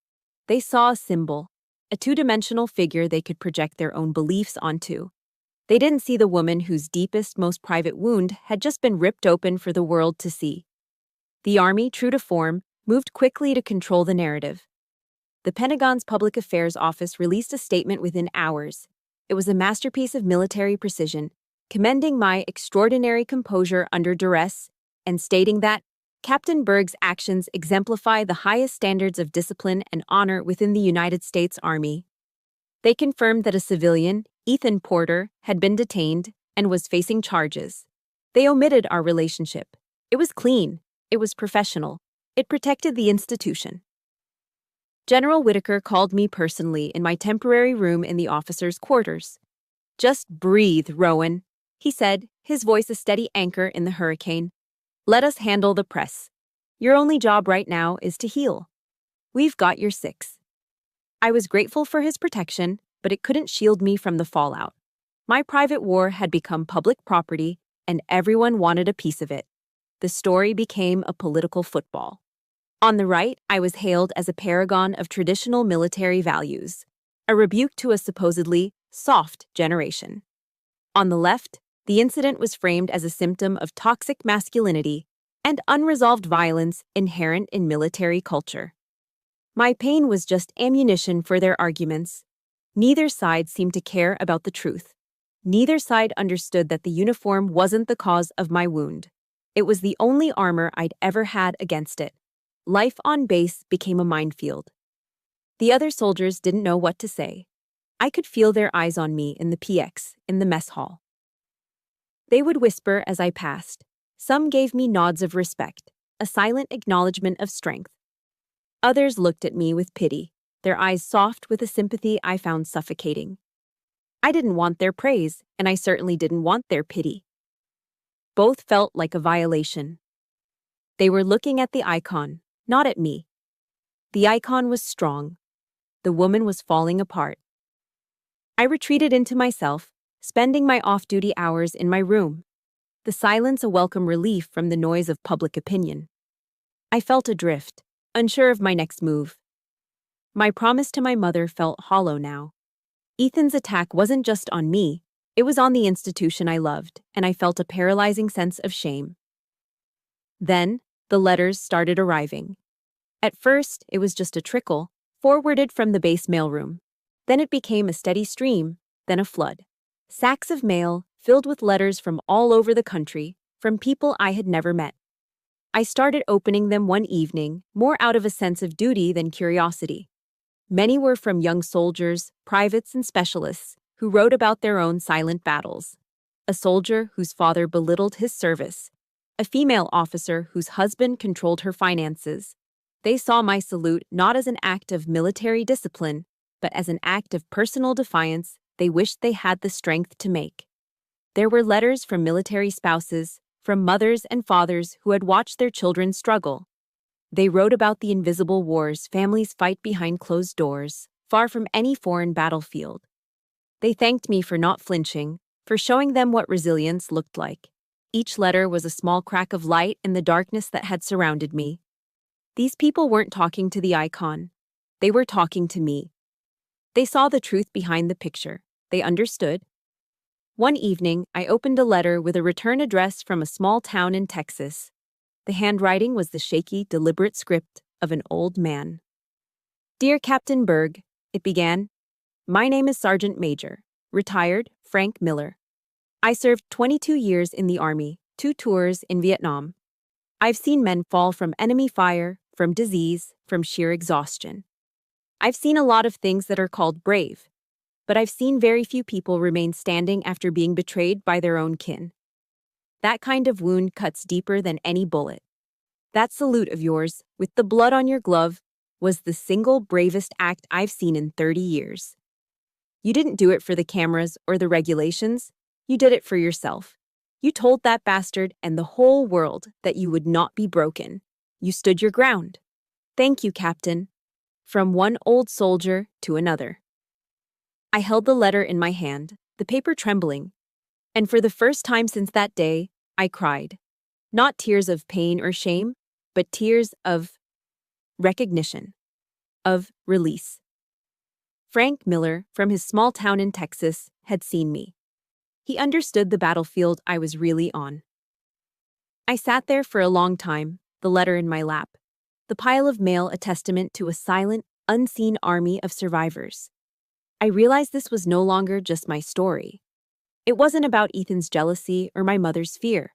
S1: They saw a symbol, a two-dimensional figure they could project their own beliefs onto. They didn't see the woman whose deepest, most private wound had just been ripped open for the world to see. The Army, true to form, moved quickly to control the narrative. The Pentagon's Public Affairs Office released a statement within hours. It was a masterpiece of military precision, commending my extraordinary composure under duress and stating that Captain Berg's actions exemplify the highest standards of discipline and honor within the United States Army. They confirmed that a civilian, Ethan Porter, had been detained and was facing charges. They omitted our relationship. It was clean. It was professional. It protected the institution. General Whitaker called me personally in my temporary room in the officers' quarters. "Just breathe, Rowan," he said, his voice a steady anchor in the hurricane. "Let us handle the press. Your only job right now is to heal. We've got your six." I was grateful for his protection, but it couldn't shield me from the fallout. My private war had become public property, and everyone wanted a piece of it. The story became a political football. On the right, I was hailed as a paragon of traditional military values, a rebuke to a supposedly soft generation. On the left, the incident was framed as a symptom of toxic masculinity and unresolved violence inherent in military culture. My pain was just ammunition for their arguments. Neither side seemed to care about the truth. Neither side understood that the uniform wasn't the cause of my wound. It was the only armor I'd ever had against it. Life on base became a minefield. The other soldiers didn't know what to say. I could feel their eyes on me in the PX, in the mess hall. They would whisper as I passed. Some gave me nods of respect, a silent acknowledgement of strength. Others looked at me with pity, their eyes soft with a sympathy I found suffocating. I didn't want their praise, and I certainly didn't want their pity. Both felt like a violation. They were looking at the icon, not at me. The icon was strong. The woman was falling apart. I retreated into myself, spending my off-duty hours in my room. The silence a welcome relief from the noise of public opinion. I felt adrift, unsure of my next move. My promise to my mother felt hollow now. Ethan's attack wasn't just on me, it was on the institution I loved, and I felt a paralyzing sense of shame. Then, the letters started arriving. At first, it was just a trickle, forwarded from the base mailroom. Then it became a steady stream, then a flood. Sacks of mail, filled with letters from all over the country, from people I had never met. I started opening them one evening, more out of a sense of duty than curiosity. Many were from young soldiers, privates, and specialists who wrote about their own silent battles. A soldier whose father belittled his service. A female officer whose husband controlled her finances. They saw my salute not as an act of military discipline, but as an act of personal defiance they wished they had the strength to make. There were letters from military spouses, from mothers and fathers who had watched their children struggle. They wrote about the invisible wars families fight behind closed doors, far from any foreign battlefield. They thanked me for not flinching, for showing them what resilience looked like. Each letter was a small crack of light in the darkness that had surrounded me. These people weren't talking to the icon. They were talking to me. They saw the truth behind the picture. They understood. One evening, I opened a letter with a return address from a small town in Texas. The handwriting was the shaky, deliberate script of an old man. "Dear Captain Berg," it began. "My name is Sergeant Major, retired Frank Miller. I served 22 years in the Army, 2 tours in Vietnam. I've seen men fall from enemy fire, from disease, from sheer exhaustion. I've seen a lot of things that are called brave, but I've seen very few people remain standing after being betrayed by their own kin. That kind of wound cuts deeper than any bullet. That salute of yours, with the blood on your glove, was the single bravest act I've seen in 30 years. You didn't do it for the cameras or the regulations. You did it for yourself. You told that bastard and the whole world that you would not be broken. You stood your ground. Thank you, Captain." From one old soldier to another. I held the letter in my hand, the paper trembling, and for the first time since that day, I cried. Not tears of pain or shame, but tears of recognition, of release. Frank Miller, from his small town in Texas, had seen me. He understood the battlefield I was really on. I sat there for a long time, the letter in my lap, the pile of mail a testament to a silent, unseen army of survivors. I realized this was no longer just my story. It wasn't about Ethan's jealousy or my mother's fear.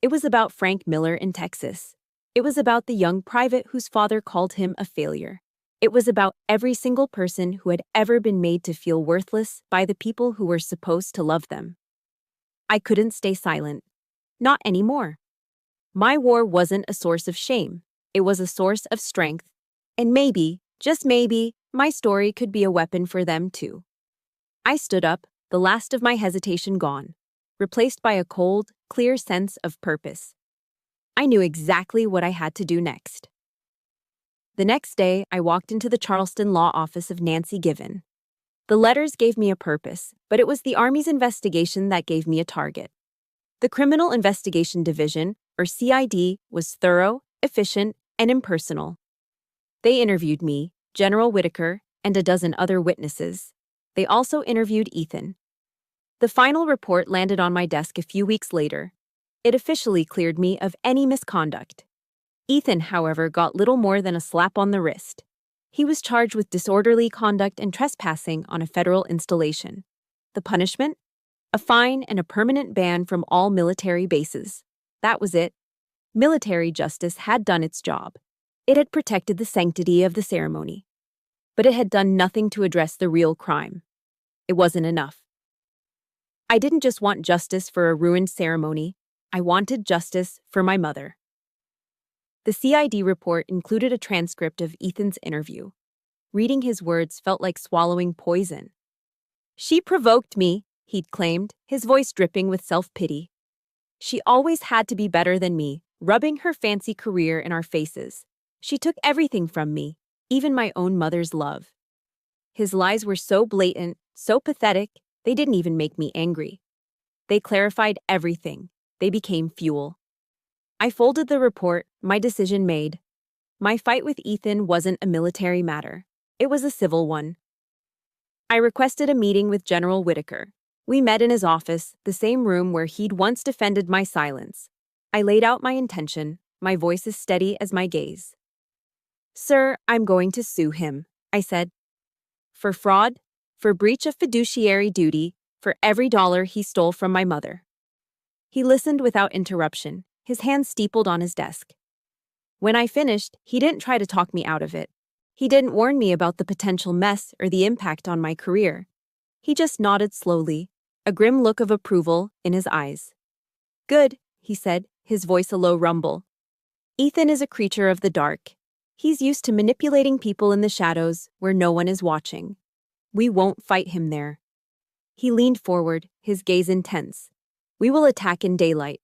S1: It was about Frank Miller in Texas. It was about the young private whose father called him a failure. It was about every single person who had ever been made to feel worthless by the people who were supposed to love them. I couldn't stay silent. Not anymore. My war wasn't a source of shame. It was a source of strength. And maybe, just maybe, my story could be a weapon for them too. I stood up, the last of my hesitation gone, replaced by a cold, clear sense of purpose. I knew exactly what I had to do next. The next day, I walked into the Charleston law office of Nancy Given. The letters gave me a purpose, but it was the Army's investigation that gave me a target. The Criminal Investigation Division, or CID, was thorough, efficient, and impersonal. They interviewed me, General Whitaker, and a dozen other witnesses. They also interviewed Ethan. The final report landed on my desk a few weeks later. It officially cleared me of any misconduct. Ethan, however, got little more than a slap on the wrist. He was charged with disorderly conduct and trespassing on a federal installation. The punishment? A fine and a permanent ban from all military bases. That was it. Military justice had done its job. It had protected the sanctity of the ceremony. But it had done nothing to address the real crime. It wasn't enough. I didn't just want justice for a ruined ceremony. I wanted justice for my mother. The CID report included a transcript of Ethan's interview. Reading his words felt like swallowing poison. "She provoked me," he'd claimed, his voice dripping with self-pity. "She always had to be better than me, rubbing her fancy career in our faces. She took everything from me, even my own mother's love." His lies were so blatant, so pathetic, they didn't even make me angry. They clarified everything. They became fuel. I folded the report, my decision made. My fight with Ethan wasn't a military matter. It was a civil one. I requested a meeting with General Whitaker. We met in his office, the same room where he'd once defended my silence. I laid out my intention, my voice as steady as my gaze. "Sir, I'm going to sue him," I said. "For fraud, for breach of fiduciary duty, for every dollar he stole from my mother." He listened without interruption, his hands steepled on his desk. When I finished, he didn't try to talk me out of it. He didn't warn me about the potential mess or the impact on my career. He just nodded slowly, a grim look of approval in his eyes. "Good," he said, his voice a low rumble. "Ethan is a creature of the dark. He's used to manipulating people in the shadows where no one is watching. We won't fight him there." He leaned forward, his gaze intense. "We will attack in daylight.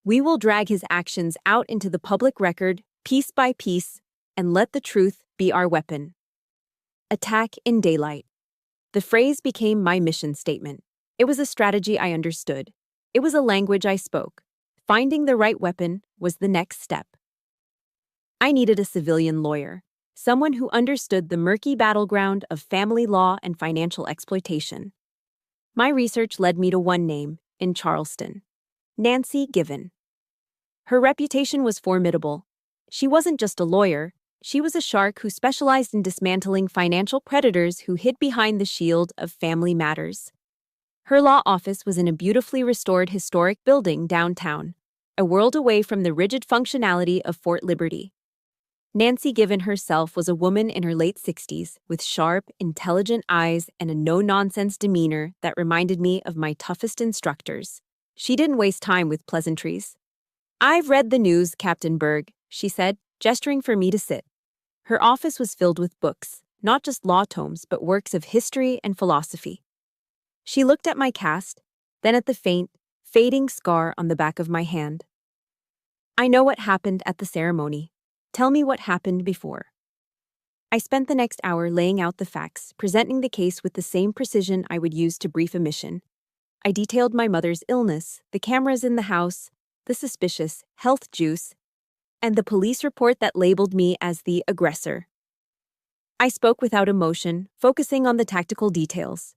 S1: We will drag his actions out into the public record, piece by piece, and let the truth be our weapon." Attack in daylight. The phrase became my mission statement. It was a strategy I understood. It was a language I spoke. Finding the right weapon was the next step. I needed a civilian lawyer, someone who understood the murky battleground of family law and financial exploitation. My research led me to one name, in Charleston: Nancy Given. Her reputation was formidable. She wasn't just a lawyer, she was a shark who specialized in dismantling financial predators who hid behind the shield of family matters. Her law office was in a beautifully restored historic building downtown, a world away from the rigid functionality of Fort Liberty. Nancy Given herself was a woman in her late 60s with sharp, intelligent eyes and a no-nonsense demeanor that reminded me of my toughest instructors. She didn't waste time with pleasantries. "I've read the news, Captain Berg," she said, gesturing for me to sit. Her office was filled with books, not just law tomes, but works of history and philosophy. She looked at my cast, then at the faint, fading scar on the back of my hand. "I know what happened at the ceremony. Tell me what happened before." I spent the next hour laying out the facts, presenting the case with the same precision I would use to brief a mission. I detailed my mother's illness, the cameras in the house, the suspicious health juice, and the police report that labeled me as the aggressor. I spoke without emotion, focusing on the tactical details.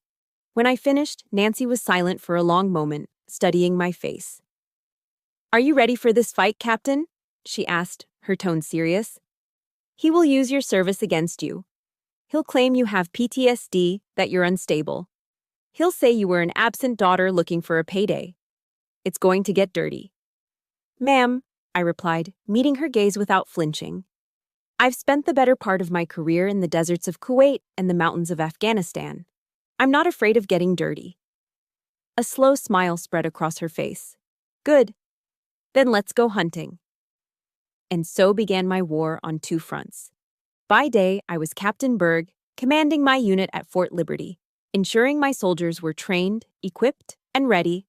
S1: When I finished, Nancy was silent for a long moment, studying my face. "Are you ready for this fight, Captain?" she asked, her tone serious. "He will use your service against you. He'll claim you have PTSD, that you're unstable. He'll say you were an absent daughter looking for a payday. It's going to get dirty." "Ma'am," I replied, meeting her gaze without flinching. "I've spent the better part of my career in the deserts of Kuwait and the mountains of Afghanistan. I'm not afraid of getting dirty." A slow smile spread across her face. "Good. Then let's go hunting." And so began my war on two fronts. By day, I was Captain Berg, commanding my unit at Fort Liberty, ensuring my soldiers were trained, equipped, and ready.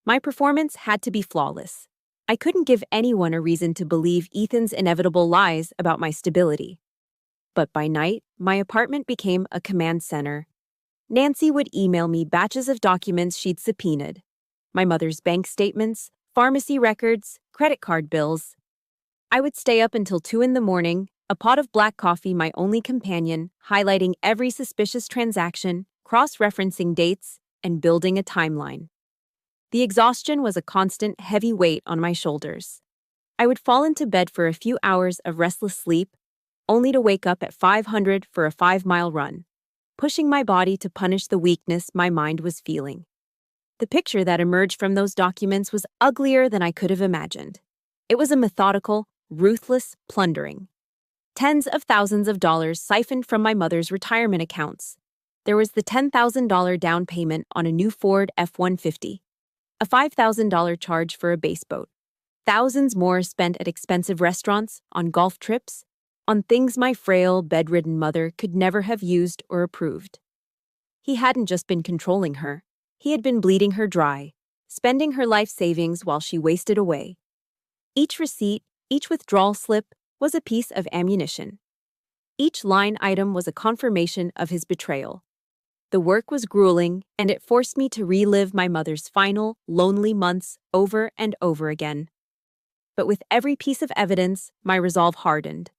S1: My performance had to be flawless. I couldn't give anyone a reason to believe Ethan's inevitable lies about my stability. But by night, my apartment became a command center. Nancy would email me batches of documents she'd subpoenaed: my mother's bank statements, pharmacy records, credit card bills. I would stay up until 2 in the morning, a pot of black coffee my only companion, highlighting every suspicious transaction, cross-referencing dates, and building a timeline. The exhaustion was a constant, heavy weight on my shoulders. I would fall into bed for a few hours of restless sleep, only to wake up at 500 for a 5-mile run, pushing my body to punish the weakness my mind was feeling. The picture that emerged from those documents was uglier than I could have imagined. It was a methodical, ruthless plundering. Tens of thousands of dollars siphoned from my mother's retirement accounts. There was the $10,000 down payment on a new Ford F-150, a $5,000 charge for a base boat, thousands more spent at expensive restaurants, on golf trips, on things my frail, bedridden mother could never have used or approved. He hadn't just been controlling her. He had been bleeding her dry, spending her life savings while she wasted away. Each receipt, each withdrawal slip, was a piece of ammunition. Each line item was a confirmation of his betrayal. The work was grueling, and it forced me to relive my mother's final, lonely months over and over again. But with every piece of evidence, my resolve hardened.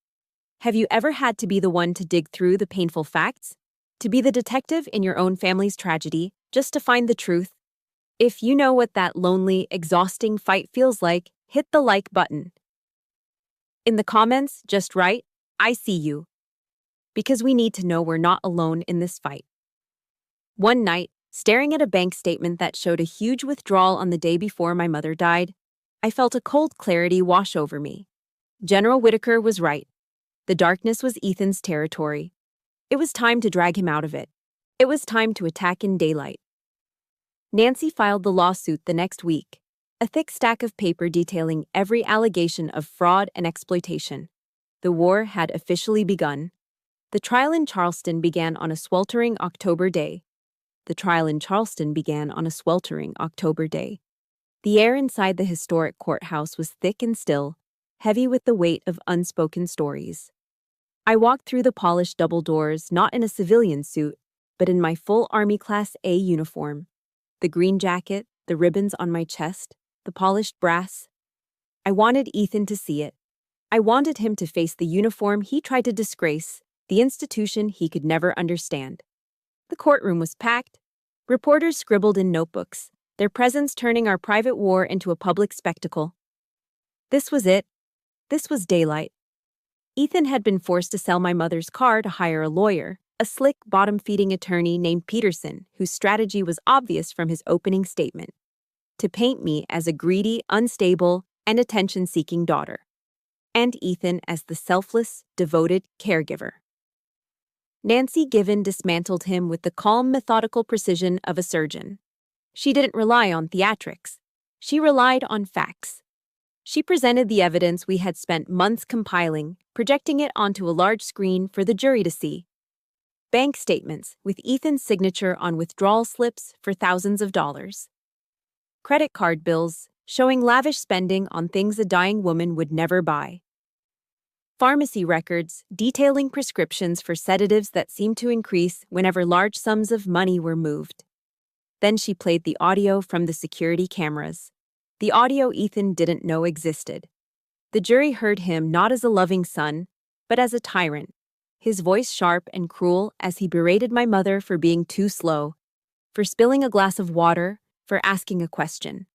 S1: Have you ever had to be the one to dig through the painful facts? To be the detective in your own family's tragedy, just to find the truth? If you know what that lonely, exhausting fight feels like, hit the like button. In the comments, just write, "I see you." Because we need to know we're not alone in this fight. One night, staring at a bank statement that showed a huge withdrawal on the day before my mother died, I felt a cold clarity wash over me. General Whitaker was right. The darkness was Ethan's territory. It was time to drag him out of it. It was time to attack in daylight. Nancy filed the lawsuit the next week, a thick stack of paper detailing every allegation of fraud and exploitation. The war had officially begun. The trial in Charleston began on a sweltering October day. The air inside the historic courthouse was thick and still, heavy with the weight of unspoken stories. I walked through the polished double doors, not in a civilian suit, but in my full Army Class A uniform. The green jacket, the ribbons on my chest, the polished brass. I wanted Ethan to see it. I wanted him to face the uniform he tried to disgrace, the institution he could never understand. The courtroom was packed. Reporters scribbled in notebooks, their presence turning our private war into a public spectacle. This was it. This was daylight. Ethan had been forced to sell my mother's car to hire a lawyer, a slick, bottom-feeding attorney named Peterson, whose strategy was obvious from his opening statement: to paint me as a greedy, unstable, and attention-seeking daughter, and Ethan as the selfless, devoted caregiver. Nancy Given dismantled him with the calm, methodical precision of a surgeon. She didn't rely on theatrics. She relied on facts. She presented the evidence we had spent months compiling, projecting it onto a large screen for the jury to see. Bank statements with Ethan's signature on withdrawal slips for thousands of dollars. Credit card bills showing lavish spending on things a dying woman would never buy. Pharmacy records detailing prescriptions for sedatives that seemed to increase whenever large sums of money were moved. Then she played the audio from the security cameras, the audio Ethan didn't know existed. The jury heard him not as a loving son, but as a tyrant, his voice sharp and cruel as he berated my mother for being too slow, for spilling a glass of water, for asking a question.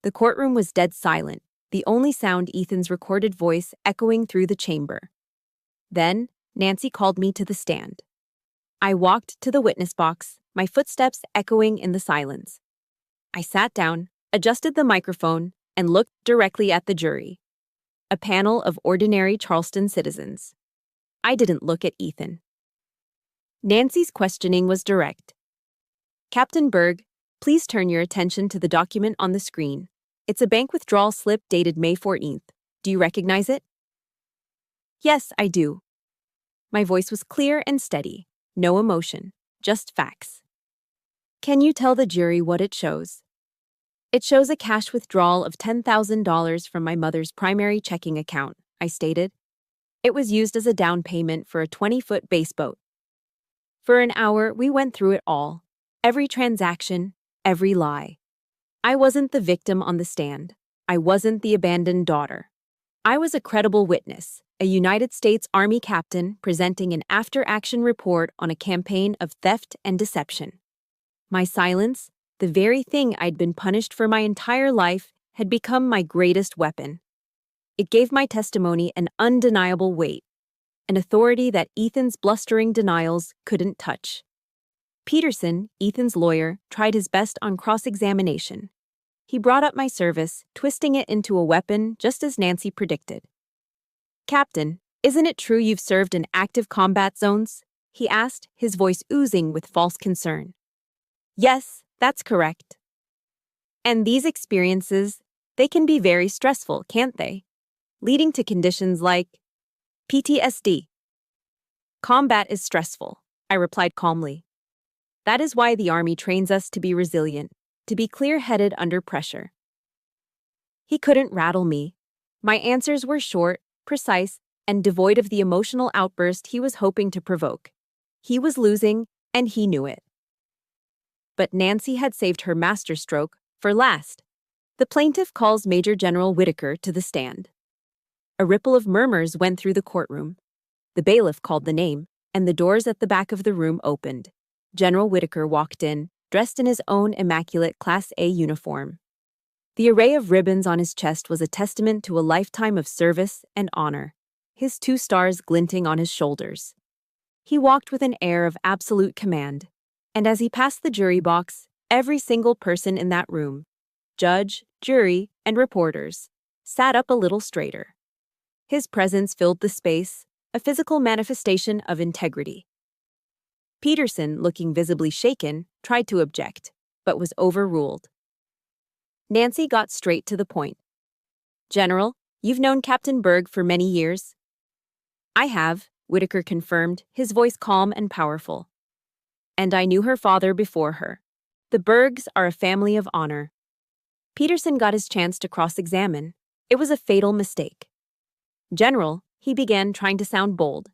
S1: The courtroom was dead silent, the only sound Ethan's recorded voice echoing through the chamber. Then, Nancy called me to the stand. I walked to the witness box, my footsteps echoing in the silence. I sat down, adjusted the microphone, and looked directly at the jury. A panel of ordinary Charleston citizens. I didn't look at Ethan. Nancy's questioning was direct. "Captain Berg, please turn your attention to the document on the screen. It's a bank withdrawal slip dated May 14th. Do you recognize it?" "Yes, I do." My voice was clear and steady. No emotion, just facts. "Can you tell the jury what it shows?" It shows a cash withdrawal of $10,000 from my mother's primary checking account, I stated. It was used as a down payment for a 20-foot base boat. For an hour, we went through it all. Every transaction, every lie. I wasn't the victim on the stand. I wasn't the abandoned daughter. I was a credible witness, a United States Army captain presenting an after-action report on a campaign of theft and deception. My silence, the very thing I'd been punished for my entire life, had become my greatest weapon. It gave my testimony an undeniable weight, an authority that Ethan's blustering denials couldn't touch. Peterson, Ethan's lawyer, tried his best on cross-examination. He brought up my service, twisting it into a weapon just as Nancy predicted. "Captain, isn't it true you've served in active combat zones?" he asked, his voice oozing with false concern. "Yes, that's correct." "And these experiences, they can be very stressful, can't they? Leading to conditions like PTSD. "Combat is stressful," I replied calmly. "That is why the Army trains us to be resilient, to be clear-headed under pressure." He couldn't rattle me. My answers were short, precise, and devoid of the emotional outburst he was hoping to provoke. He was losing, and he knew it. But Nancy had saved her masterstroke for last. The plaintiff calls Major General Whitaker to the stand. A ripple of murmurs went through the courtroom. The bailiff called the name, and the doors at the back of the room opened. General Whitaker walked in, dressed in his own immaculate Class A uniform. The array of ribbons on his chest was a testament to a lifetime of service and honor, his 2 stars glinting on his shoulders. He walked with an air of absolute command, and as he passed the jury box, every single person in that room, judge, jury, and reporters, sat up a little straighter. His presence filled the space, a physical manifestation of integrity. Peterson, looking visibly shaken, tried to object, but was overruled. Nancy got straight to the point. "General, you've known Captain Berg for many years?" "I have," Whitaker confirmed, his voice calm and powerful. "And I knew her father before her. The Bergs are a family of honor." Peterson got his chance to cross-examine. It was a fatal mistake. "General," he began, trying to sound bold,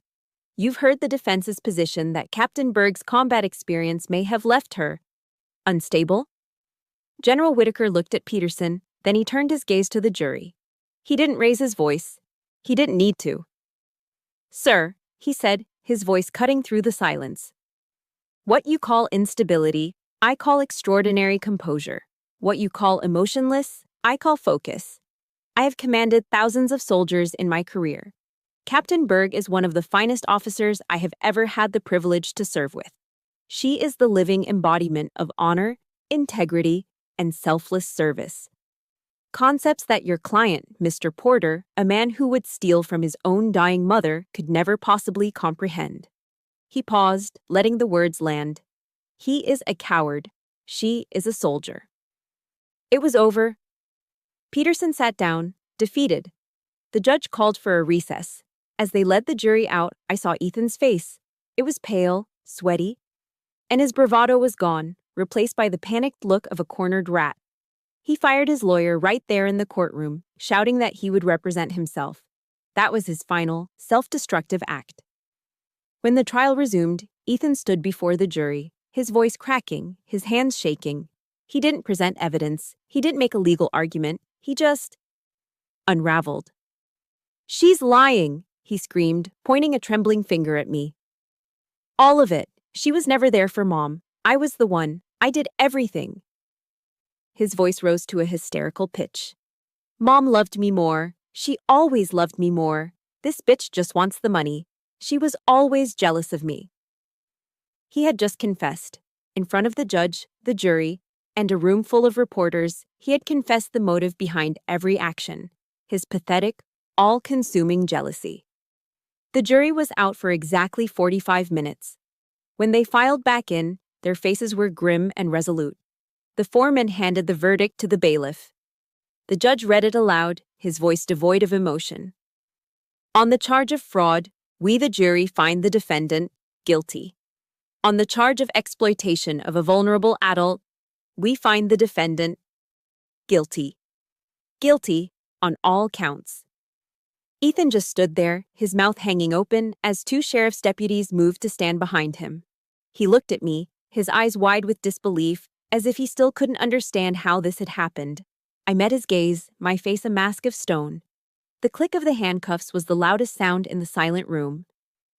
S1: "you've heard the defense's position that Captain Berg's combat experience may have left her unstable?" General Whitaker looked at Peterson, then he turned his gaze to the jury. He didn't raise his voice. He didn't need to. "Sir," he said, his voice cutting through the silence, "what you call instability, I call extraordinary composure. What you call emotionless, I call focus. I have commanded thousands of soldiers in my career. Captain Berg is one of the finest officers I have ever had the privilege to serve with. She is the living embodiment of honor, integrity, and selfless service. Concepts that your client, Mr. Porter, a man who would steal from his own dying mother, could never possibly comprehend." He paused, letting the words land. "He is a coward. She is a soldier." It was over. Peterson sat down, defeated. The judge called for a recess. As they led the jury out, I saw Ethan's face. It was pale, sweaty, and his bravado was gone, replaced by the panicked look of a cornered rat. He fired his lawyer right there in the courtroom, shouting that he would represent himself. That was his final, self-destructive act. When the trial resumed, Ethan stood before the jury, his voice cracking, his hands shaking. He didn't present evidence. He didn't make a legal argument. He just unraveled. "She's lying," he screamed, pointing a trembling finger at me. "All of it. She was never there for Mom. I was the one. I did everything." His voice rose to a hysterical pitch. "Mom loved me more. She always loved me more. This bitch just wants the money. She was always jealous of me." He had just confessed. In front of the judge, the jury, and a room full of reporters, he had confessed the motive behind every action, his pathetic, all-consuming jealousy. The jury was out for exactly 45 minutes. When they filed back in, their faces were grim and resolute. The foreman handed the verdict to the bailiff. The judge read it aloud, his voice devoid of emotion. "On the charge of fraud, we the jury find the defendant guilty. On the charge of exploitation of a vulnerable adult, we find the defendant Guilty. Guilty on all counts. Ethan just stood there, his mouth hanging open, as two sheriff's deputies moved to stand behind him. He looked at me, his eyes wide with disbelief, as if he still couldn't understand how this had happened. I met his gaze, my face a mask of stone. The click of the handcuffs was the loudest sound in the silent room.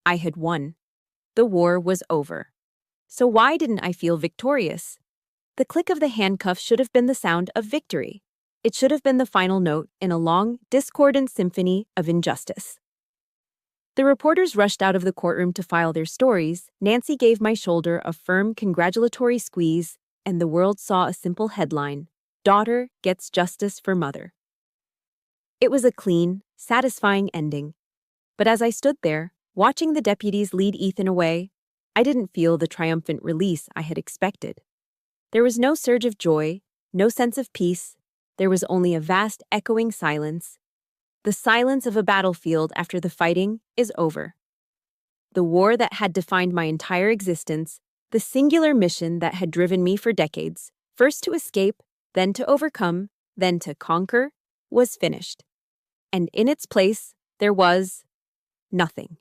S1: I had won. The war was over. So why didn't I feel victorious? The click of the handcuffs should have been the sound of victory. It should have been the final note in a long, discordant symphony of injustice. The reporters rushed out of the courtroom to file their stories. Nancy gave my shoulder a firm, congratulatory squeeze, and the world saw a simple headline: Daughter gets justice for mother. It was a clean, satisfying ending. But as I stood there, watching the deputies lead Ethan away, I didn't feel the triumphant release I had expected. There was no surge of joy, no sense of peace. There was only a vast, echoing silence. The silence of a battlefield after the fighting is over. The war that had defined my entire existence, the singular mission that had driven me for decades, first to escape, then to overcome, then to conquer, was finished. And in its place, there was nothing.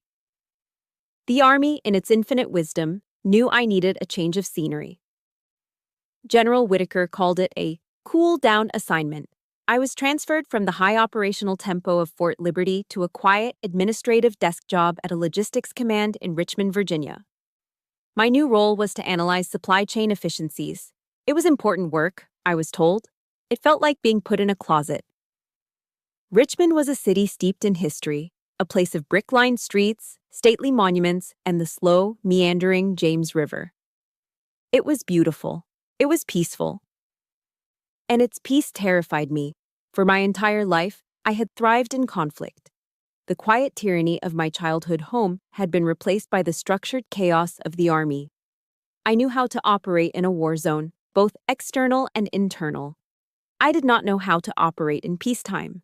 S1: The Army, in its infinite wisdom, knew I needed a change of scenery. General Whitaker called it a cool-down assignment. I was transferred from the high operational tempo of Fort Liberty to a quiet, administrative desk job at a logistics command in Richmond, Virginia. My new role was to analyze supply chain efficiencies. It was important work, I was told. It felt like being put in a closet. Richmond was a city steeped in history, a place of brick-lined streets, stately monuments, and the slow, meandering James River. It was beautiful. It was peaceful. And its peace terrified me. For my entire life, I had thrived in conflict. The quiet tyranny of my childhood home had been replaced by the structured chaos of the Army. I knew how to operate in a war zone, both external and internal. I did not know how to operate in peacetime.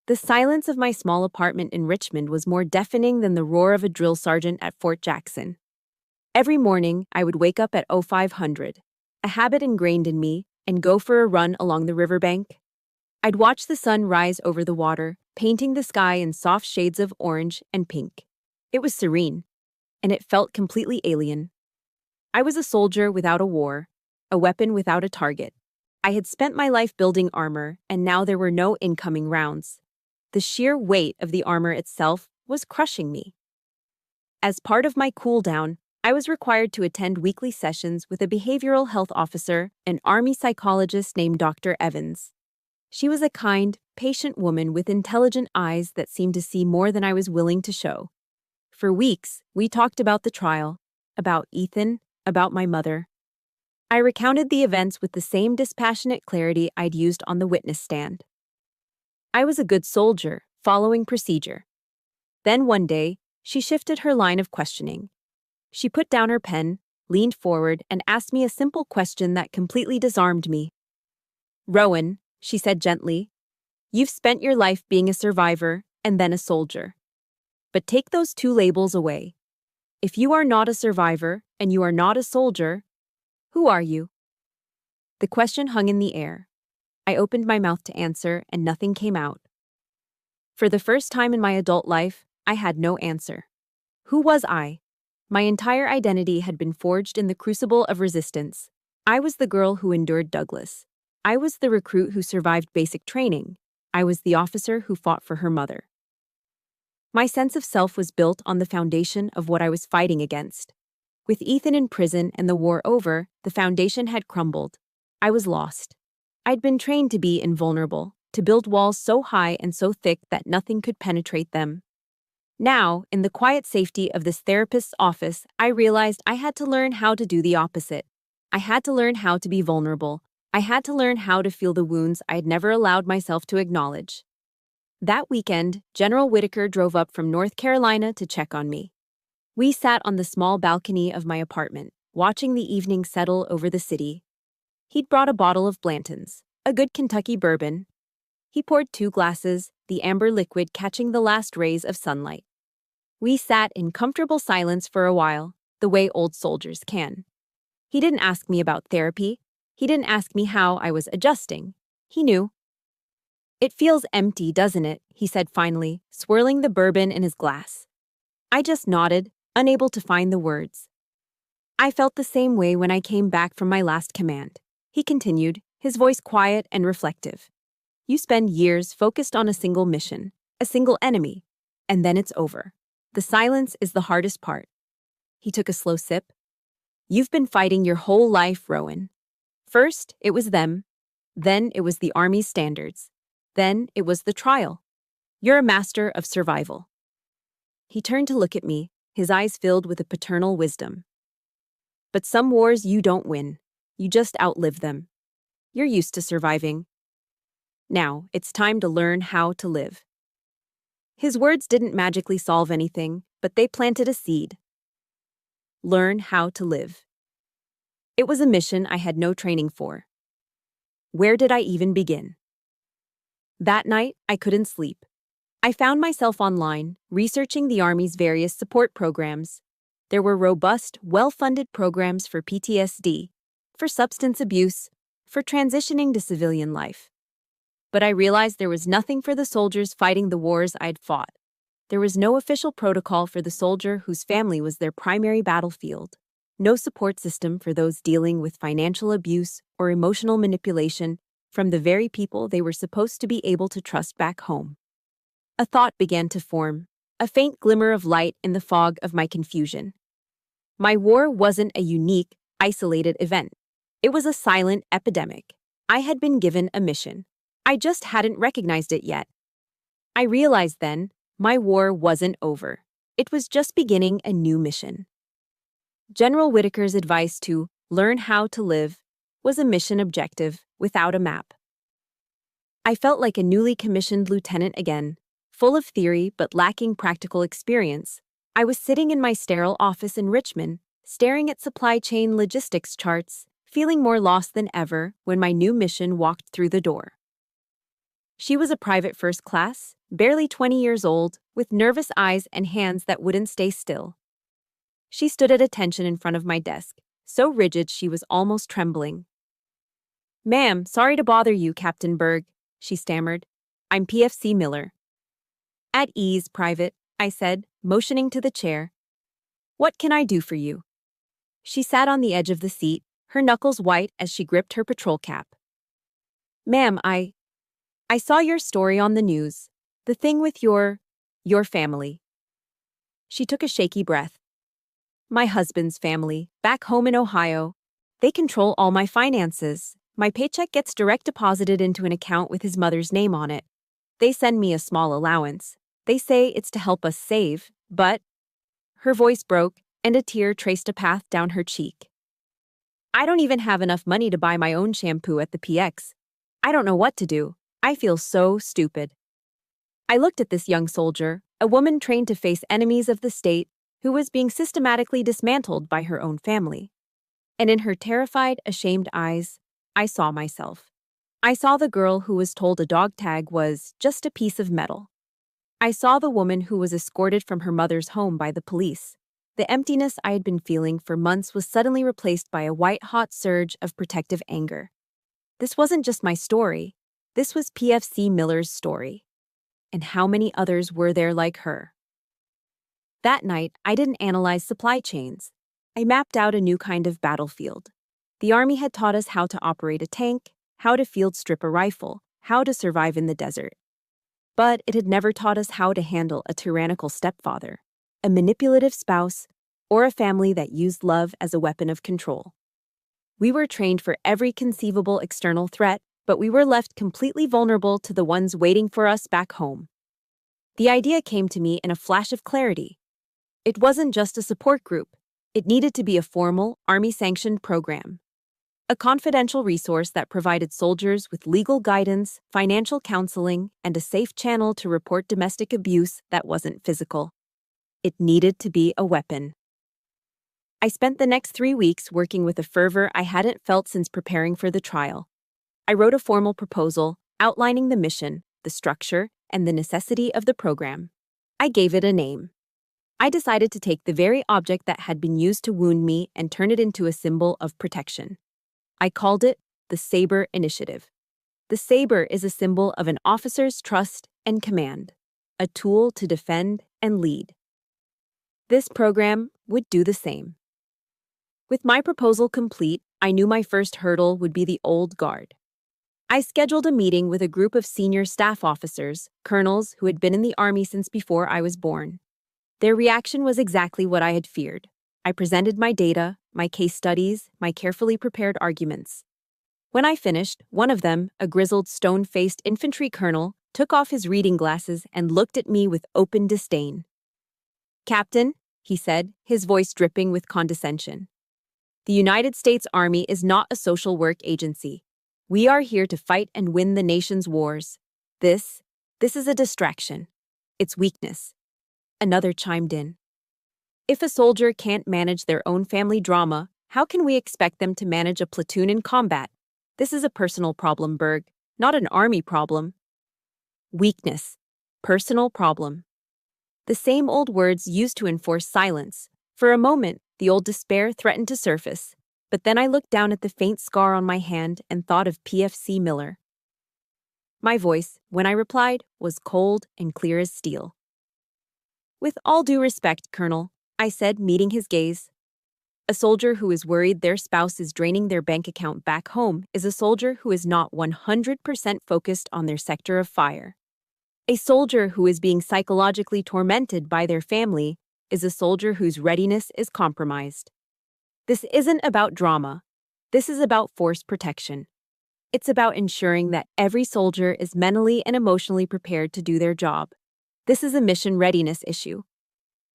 S1: The silence of my small apartment in Richmond was more deafening than the roar of a drill sergeant at Fort Jackson. Every morning, I would wake up at 0500, a habit ingrained in me, and go for a run along the riverbank. I'd watch the sun rise over the water, painting the sky in soft shades of orange and pink. It was serene, and it felt completely alien. I was a soldier without a war, a weapon without a target. I had spent my life building armor, and now there were no incoming rounds. The sheer weight of the armor itself was crushing me. As part of my cool-down, I was required to attend weekly sessions with a behavioral health officer, an Army psychologist named Dr. Evans. She was a kind, patient woman with intelligent eyes that seemed to see more than I was willing to show. For weeks, we talked about the trial, about Ethan, about my mother. I recounted the events with the same dispassionate clarity I'd used on the witness stand. I was a good soldier, following procedure. Then one day, she shifted her line of questioning. She put down her pen, leaned forward, and asked me a simple question that completely disarmed me. "Rowan," she said gently, "you've spent your life being a survivor and then a soldier. But take those two labels away. If you are not a survivor and you are not a soldier, who are you?" The question hung in the air. I opened my mouth to answer, and nothing came out. For the first time in my adult life, I had no answer. Who was I? My entire identity had been forged in the crucible of resistance. I was the girl who endured Douglas. I was the recruit who survived basic training. I was the officer who fought for her mother. My sense of self was built on the foundation of what I was fighting against. With Ethan in prison and the war over, the foundation had crumbled. I was lost. I'd been trained to be invulnerable, to build walls so high and so thick that nothing could penetrate them. Now, in the quiet safety of this therapist's office, I realized I had to learn how to do the opposite. I had to learn how to be vulnerable. I had to learn how to feel the wounds I had never allowed myself to acknowledge. That weekend, General Whitaker drove up from North Carolina to check on me. We sat on the small balcony of my apartment, watching the evening settle over the city. He'd brought a bottle of Blanton's, a good Kentucky bourbon. He poured 2 glasses, the amber liquid catching the last rays of sunlight. We sat in comfortable silence for a while, the way old soldiers can. He didn't ask me about therapy. He didn't ask me how I was adjusting. He knew. It feels empty, doesn't it? He said finally, swirling the bourbon in his glass. I just nodded, unable to find the words. I felt the same way when I came back from my last command. He continued, his voice quiet and reflective. You spend years focused on a single mission, a single enemy, and then it's over. The silence is the hardest part. He took a slow sip. You've been fighting your whole life, Rowan. First, it was them. Then it was the Army's standards. Then it was the trial. You're a master of survival. He turned to look at me, his eyes filled with a paternal wisdom. But some wars you don't win. You just outlive them. You're used to surviving. Now, it's time to learn how to live. His words didn't magically solve anything, but they planted a seed. Learn how to live. It was a mission I had no training for. Where did I even begin? That night, I couldn't sleep. I found myself online, researching the Army's various support programs. There were robust, well-funded programs for PTSD, for substance abuse, for transitioning to civilian life. But I realized there was nothing for the soldiers fighting the wars I'd fought. There was no official protocol for the soldier whose family was their primary battlefield. No support system for those dealing with financial abuse or emotional manipulation from the very people they were supposed to be able to trust back home. A thought began to form, a faint glimmer of light in the fog of my confusion. My war wasn't a unique, isolated event. It was a silent epidemic. I had been given a mission. I just hadn't recognized it yet. I realized then, my war wasn't over. It was just beginning a new mission. General Whitaker's advice to learn how to live was a mission objective without a map. I felt like a newly commissioned lieutenant again, full of theory but lacking practical experience. I was sitting in my sterile office in Richmond, staring at supply chain logistics charts, feeling more lost than ever when my new mission walked through the door. She was a private first class, barely 20 years old, with nervous eyes and hands that wouldn't stay still. She stood at attention in front of my desk, so rigid she was almost trembling. "Ma'am, sorry to bother you, Captain Berg," she stammered. "I'm PFC Miller." "At ease, Private," I said, motioning to the chair. "What can I do for you?" She sat on the edge of the seat, her knuckles white as she gripped her patrol cap. "Ma'am, I saw your story on the news. The thing with your family." She took a shaky breath. "My husband's family, back home in Ohio. They control all my finances. My paycheck gets direct deposited into an account with his mother's name on it. They send me a small allowance. They say it's to help us save, but..." Her voice broke, and a tear traced a path down her cheek. "I don't even have enough money to buy my own shampoo at the PX. I don't know what to do. I feel so stupid." I looked at this young soldier, a woman trained to face enemies of the state, who was being systematically dismantled by her own family. And in her terrified, ashamed eyes, I saw myself. I saw the girl who was told a dog tag was just a piece of metal. I saw the woman who was escorted from her mother's home by the police. The emptiness I had been feeling for months was suddenly replaced by a white-hot surge of protective anger. This wasn't just my story. This was PFC Miller's story. And how many others were there like her? That night, I didn't analyze supply chains. I mapped out a new kind of battlefield. The Army had taught us how to operate a tank, how to field strip a rifle, how to survive in the desert. But it had never taught us how to handle a tyrannical stepfather, a manipulative spouse, or a family that used love as a weapon of control. We were trained for every conceivable external threat, but we were left completely vulnerable to the ones waiting for us back home. The idea came to me in a flash of clarity. It wasn't just a support group. It needed to be a formal, Army-sanctioned program. A confidential resource that provided soldiers with legal guidance, financial counseling, and a safe channel to report domestic abuse that wasn't physical. It needed to be a weapon. I spent the next 3 weeks working with a fervor I hadn't felt since preparing for the trial. I wrote a formal proposal outlining the mission, the structure, and the necessity of the program. I gave it a name. I decided to take the very object that had been used to wound me and turn it into a symbol of protection. I called it the Saber Initiative. The saber is a symbol of an officer's trust and command, a tool to defend and lead. This program would do the same. With my proposal complete, I knew my first hurdle would be the old guard. I scheduled a meeting with a group of senior staff officers, colonels who had been in the Army since before I was born. Their reaction was exactly what I had feared. I presented my data, my case studies, my carefully prepared arguments. When I finished, one of them, a grizzled, stone-faced infantry colonel, took off his reading glasses and looked at me with open disdain. "Captain," he said, his voice dripping with condescension, "the United States Army is not a social work agency. We are here to fight and win the nation's wars. This is a distraction. It's weakness." Another chimed in. "If a soldier can't manage their own family drama, how can we expect them to manage a platoon in combat? This is a personal problem, Berg, not an Army problem." Weakness. Personal problem. The same old words used to enforce silence. For a moment, the old despair threatened to surface, but then I looked down at the faint scar on my hand and thought of PFC Miller. My voice, when I replied, was cold and clear as steel. "With all due respect, Colonel," I said, meeting his gaze. "A soldier who is worried their spouse is draining their bank account back home is a soldier who is not 100% focused on their sector of fire. A soldier who is being psychologically tormented by their family is a soldier whose readiness is compromised. This isn't about drama. This is about force protection. It's about ensuring that every soldier is mentally and emotionally prepared to do their job. This is a mission readiness issue."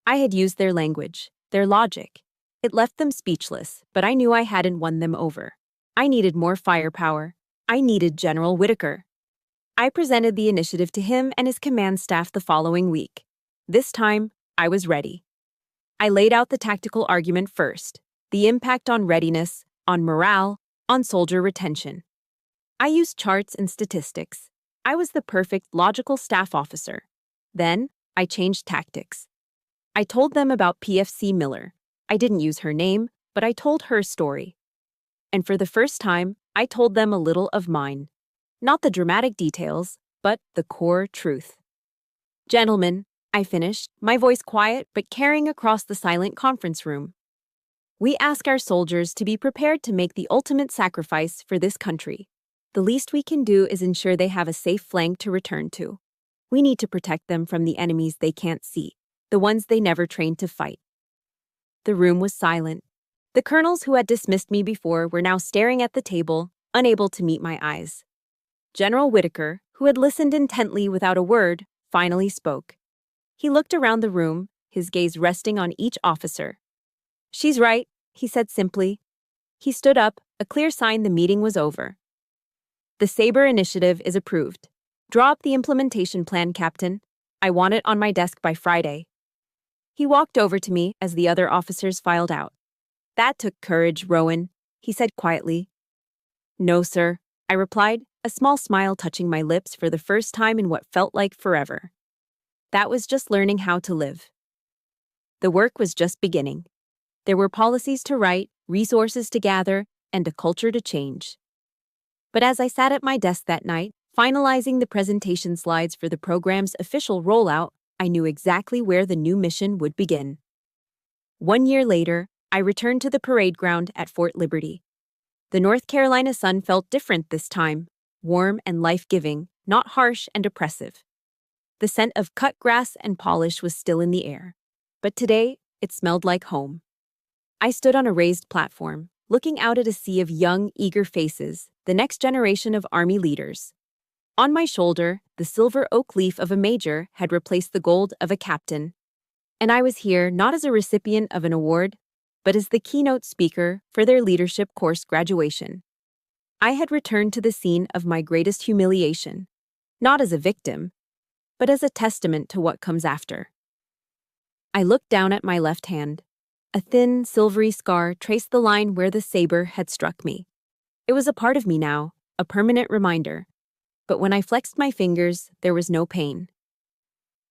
S1: I had used their language, their logic. It left them speechless, but I knew I hadn't won them over. I needed more firepower. I needed General Whitaker. I presented the initiative to him and his command staff the following week. This time, I was ready. I laid out the tactical argument first, the impact on readiness, on morale, on soldier retention. I used charts and statistics. I was the perfect logical staff officer. Then, I changed tactics. I told them about PFC Miller. I didn't use her name, but I told her story. And for the first time, I told them a little of mine. Not the dramatic details, but the core truth. "Gentlemen," I finished, my voice quiet but carrying across the silent conference room. "We ask our soldiers to be prepared to make the ultimate sacrifice for this country. The least we can do is ensure they have a safe flank to return to. We need to protect them from the enemies they can't see, the ones they never trained to fight." The room was silent. The colonels who had dismissed me before were now staring at the table, unable to meet my eyes. General Whitaker, who had listened intently without a word, finally spoke. He looked around the room, his gaze resting on each officer. "She's right," he said simply. He stood up, a clear sign the meeting was over. "The Saber initiative is approved. Draw up the implementation plan, Captain. I want it on my desk by Friday." He walked over to me as the other officers filed out. "That took courage, Rowan," he said quietly. "No, sir," I replied, a small smile touching my lips for the first time in what felt like forever. That was just learning how to live. The work was just beginning. There were policies to write, resources to gather, and a culture to change. But as I sat at my desk that night, finalizing the presentation slides for the program's official rollout, I knew exactly where the new mission would begin. 1 year later, I returned to the parade ground at Fort Liberty. The North Carolina sun felt different this time, warm and life-giving, not harsh and oppressive. The scent of cut grass and polish was still in the air, but today it smelled like home. I stood on a raised platform, looking out at a sea of young, eager faces, the next generation of Army leaders. On my shoulder, the silver oak leaf of a major had replaced the gold of a captain. And I was here not as a recipient of an award, but as the keynote speaker for their leadership course graduation. I had returned to the scene of my greatest humiliation, not as a victim, but as a testament to what comes after. I looked down at my left hand. A thin, silvery scar traced the line where the saber had struck me. It was a part of me now, a permanent reminder. But when I flexed my fingers, there was no pain.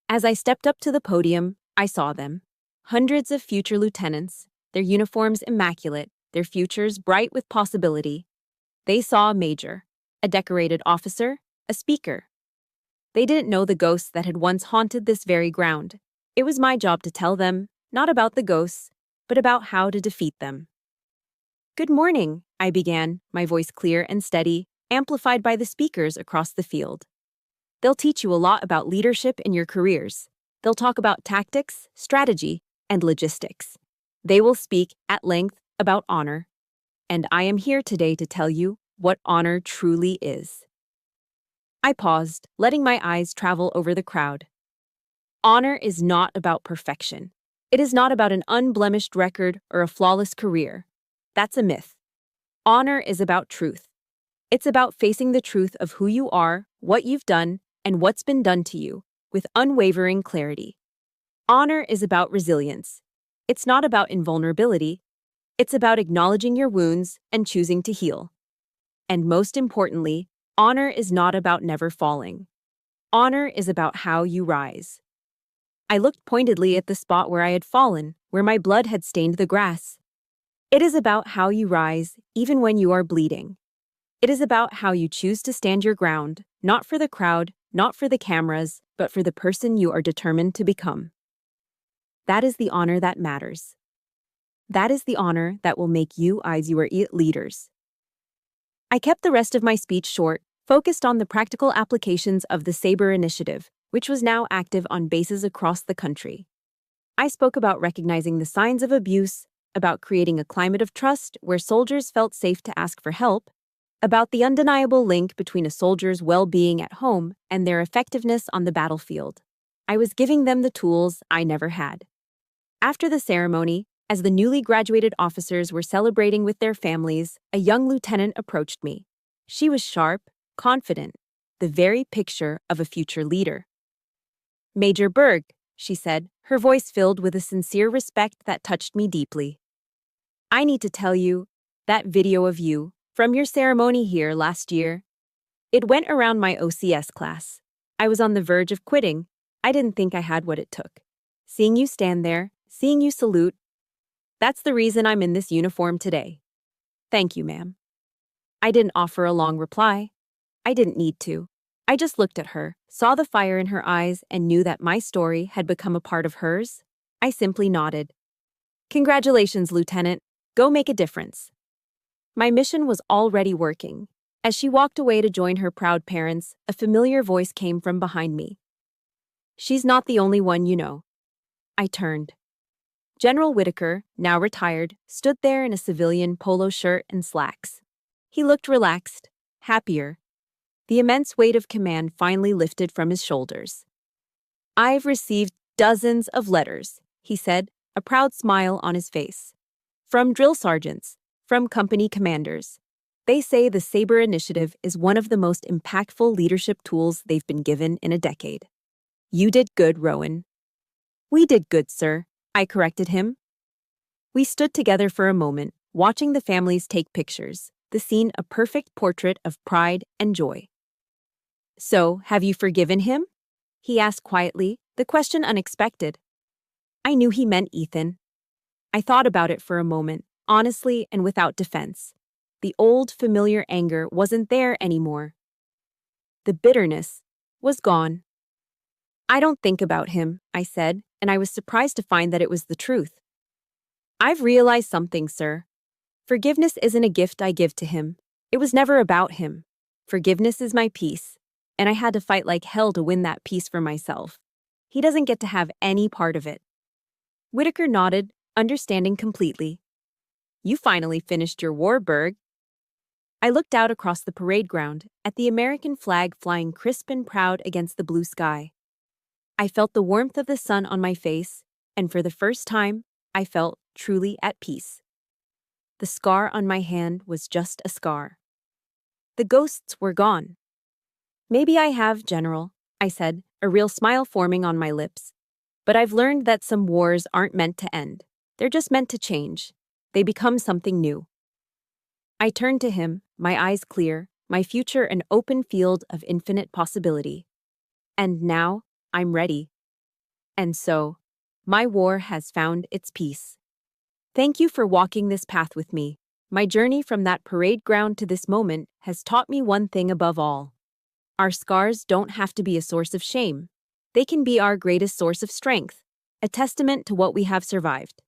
S1: As I stepped up to the podium, I saw them. Hundreds of future lieutenants, their uniforms immaculate, their futures bright with possibility. They saw a major, a decorated officer, a speaker. They didn't know the ghosts that had once haunted this very ground. It was my job to tell them, not about the ghosts, but about how to defeat them. "Good morning," I began, my voice clear and steady, amplified by the speakers across the field. "They'll teach you a lot about leadership in your careers. They'll talk about tactics, strategy, and logistics. They will speak at length about honor. And I am here today to tell you what honor truly is." I paused, letting my eyes travel over the crowd. Honor is not about perfection. It is not about an unblemished record or a flawless career. That's a myth. Honor is about truth. It's about facing the truth of who you are, what you've done, and what's been done to you, with unwavering clarity. Honor is about resilience. It's not about invulnerability. It's about acknowledging your wounds and choosing to heal. And most importantly, honor is not about never falling. Honor is about how you rise. I looked pointedly at the spot where I had fallen, where my blood had stained the grass. It is about how you rise, even when you are bleeding. It is about how you choose to stand your ground, not for the crowd, not for the cameras, but for the person you are determined to become. That is the honor that matters. That is the honor that will make you your leaders. I kept the rest of my speech short, focused on the practical applications of the Saber initiative, which was now active on bases across the country. I spoke about recognizing the signs of abuse, about creating a climate of trust where soldiers felt safe to ask for help, about the undeniable link between a soldier's well-being at home and their effectiveness on the battlefield. I was giving them the tools I never had. After the ceremony, as the newly graduated officers were celebrating with their families, a young lieutenant approached me. She was sharp, confident, the very picture of a future leader. "Major Berg," she said, her voice filled with a sincere respect that touched me deeply. "I need to tell you, that video of you, from your ceremony here last year, it went around my OCS class. I was on the verge of quitting. I didn't think I had what it took. Seeing you stand there, seeing you salute, that's the reason I'm in this uniform today. Thank you, ma'am." I didn't offer a long reply. I didn't need to. I just looked at her, saw the fire in her eyes, and knew that my story had become a part of hers. I simply nodded. "Congratulations, Lieutenant. Go make a difference." My mission was already working. As she walked away to join her proud parents, a familiar voice came from behind me. "She's not the only one you know." I turned. General Whitaker, now retired, stood there in a civilian polo shirt and slacks. He looked relaxed, happier. The immense weight of command finally lifted from his shoulders. "I've received dozens of letters," he said, a proud smile on his face. "From drill sergeants, from company commanders. They say the Saber initiative is one of the most impactful leadership tools they've been given in a decade. You did good, Rowan." "We did good, sir," I corrected him. We stood together for a moment, watching the families take pictures, the scene a perfect portrait of pride and joy. "So, have you forgiven him?" he asked quietly, the question unexpected. I knew he meant Ethan. I thought about it for a moment, honestly and without defense. The old, familiar anger wasn't there anymore. The bitterness was gone. "I don't think about him," I said, and I was surprised to find that it was the truth. "I've realized something, sir. Forgiveness isn't a gift I give to him. It was never about him. Forgiveness is my peace, and I had to fight like hell to win that peace for myself. He doesn't get to have any part of it." Whitaker nodded, understanding completely. "You finally finished your war, Berg." I looked out across the parade ground, at the American flag flying crisp and proud against the blue sky. I felt the warmth of the sun on my face, and for the first time, I felt truly at peace. The scar on my hand was just a scar. The ghosts were gone. "Maybe I have, General," I said, a real smile forming on my lips. "But I've learned that some wars aren't meant to end. They're just meant to change. They become something new." I turned to him, my eyes clear, my future an open field of infinite possibility. And now, I'm ready. And so, my war has found its peace. Thank you for walking this path with me. My journey from that parade ground to this moment has taught me one thing above all. Our scars don't have to be a source of shame. They can be our greatest source of strength, a testament to what we have survived.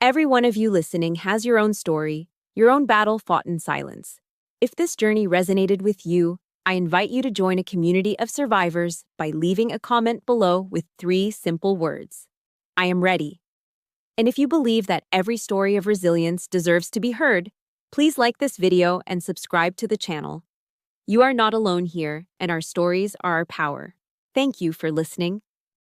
S1: Every one of you listening has your own story, your own battle fought in silence. If this journey resonated with you, I invite you to join a community of survivors by leaving a comment below with 3 simple words. I am ready. And if you believe that every story of resilience deserves to be heard, please like this video and subscribe to the channel. You are not alone here, and our stories are our power. Thank you for listening.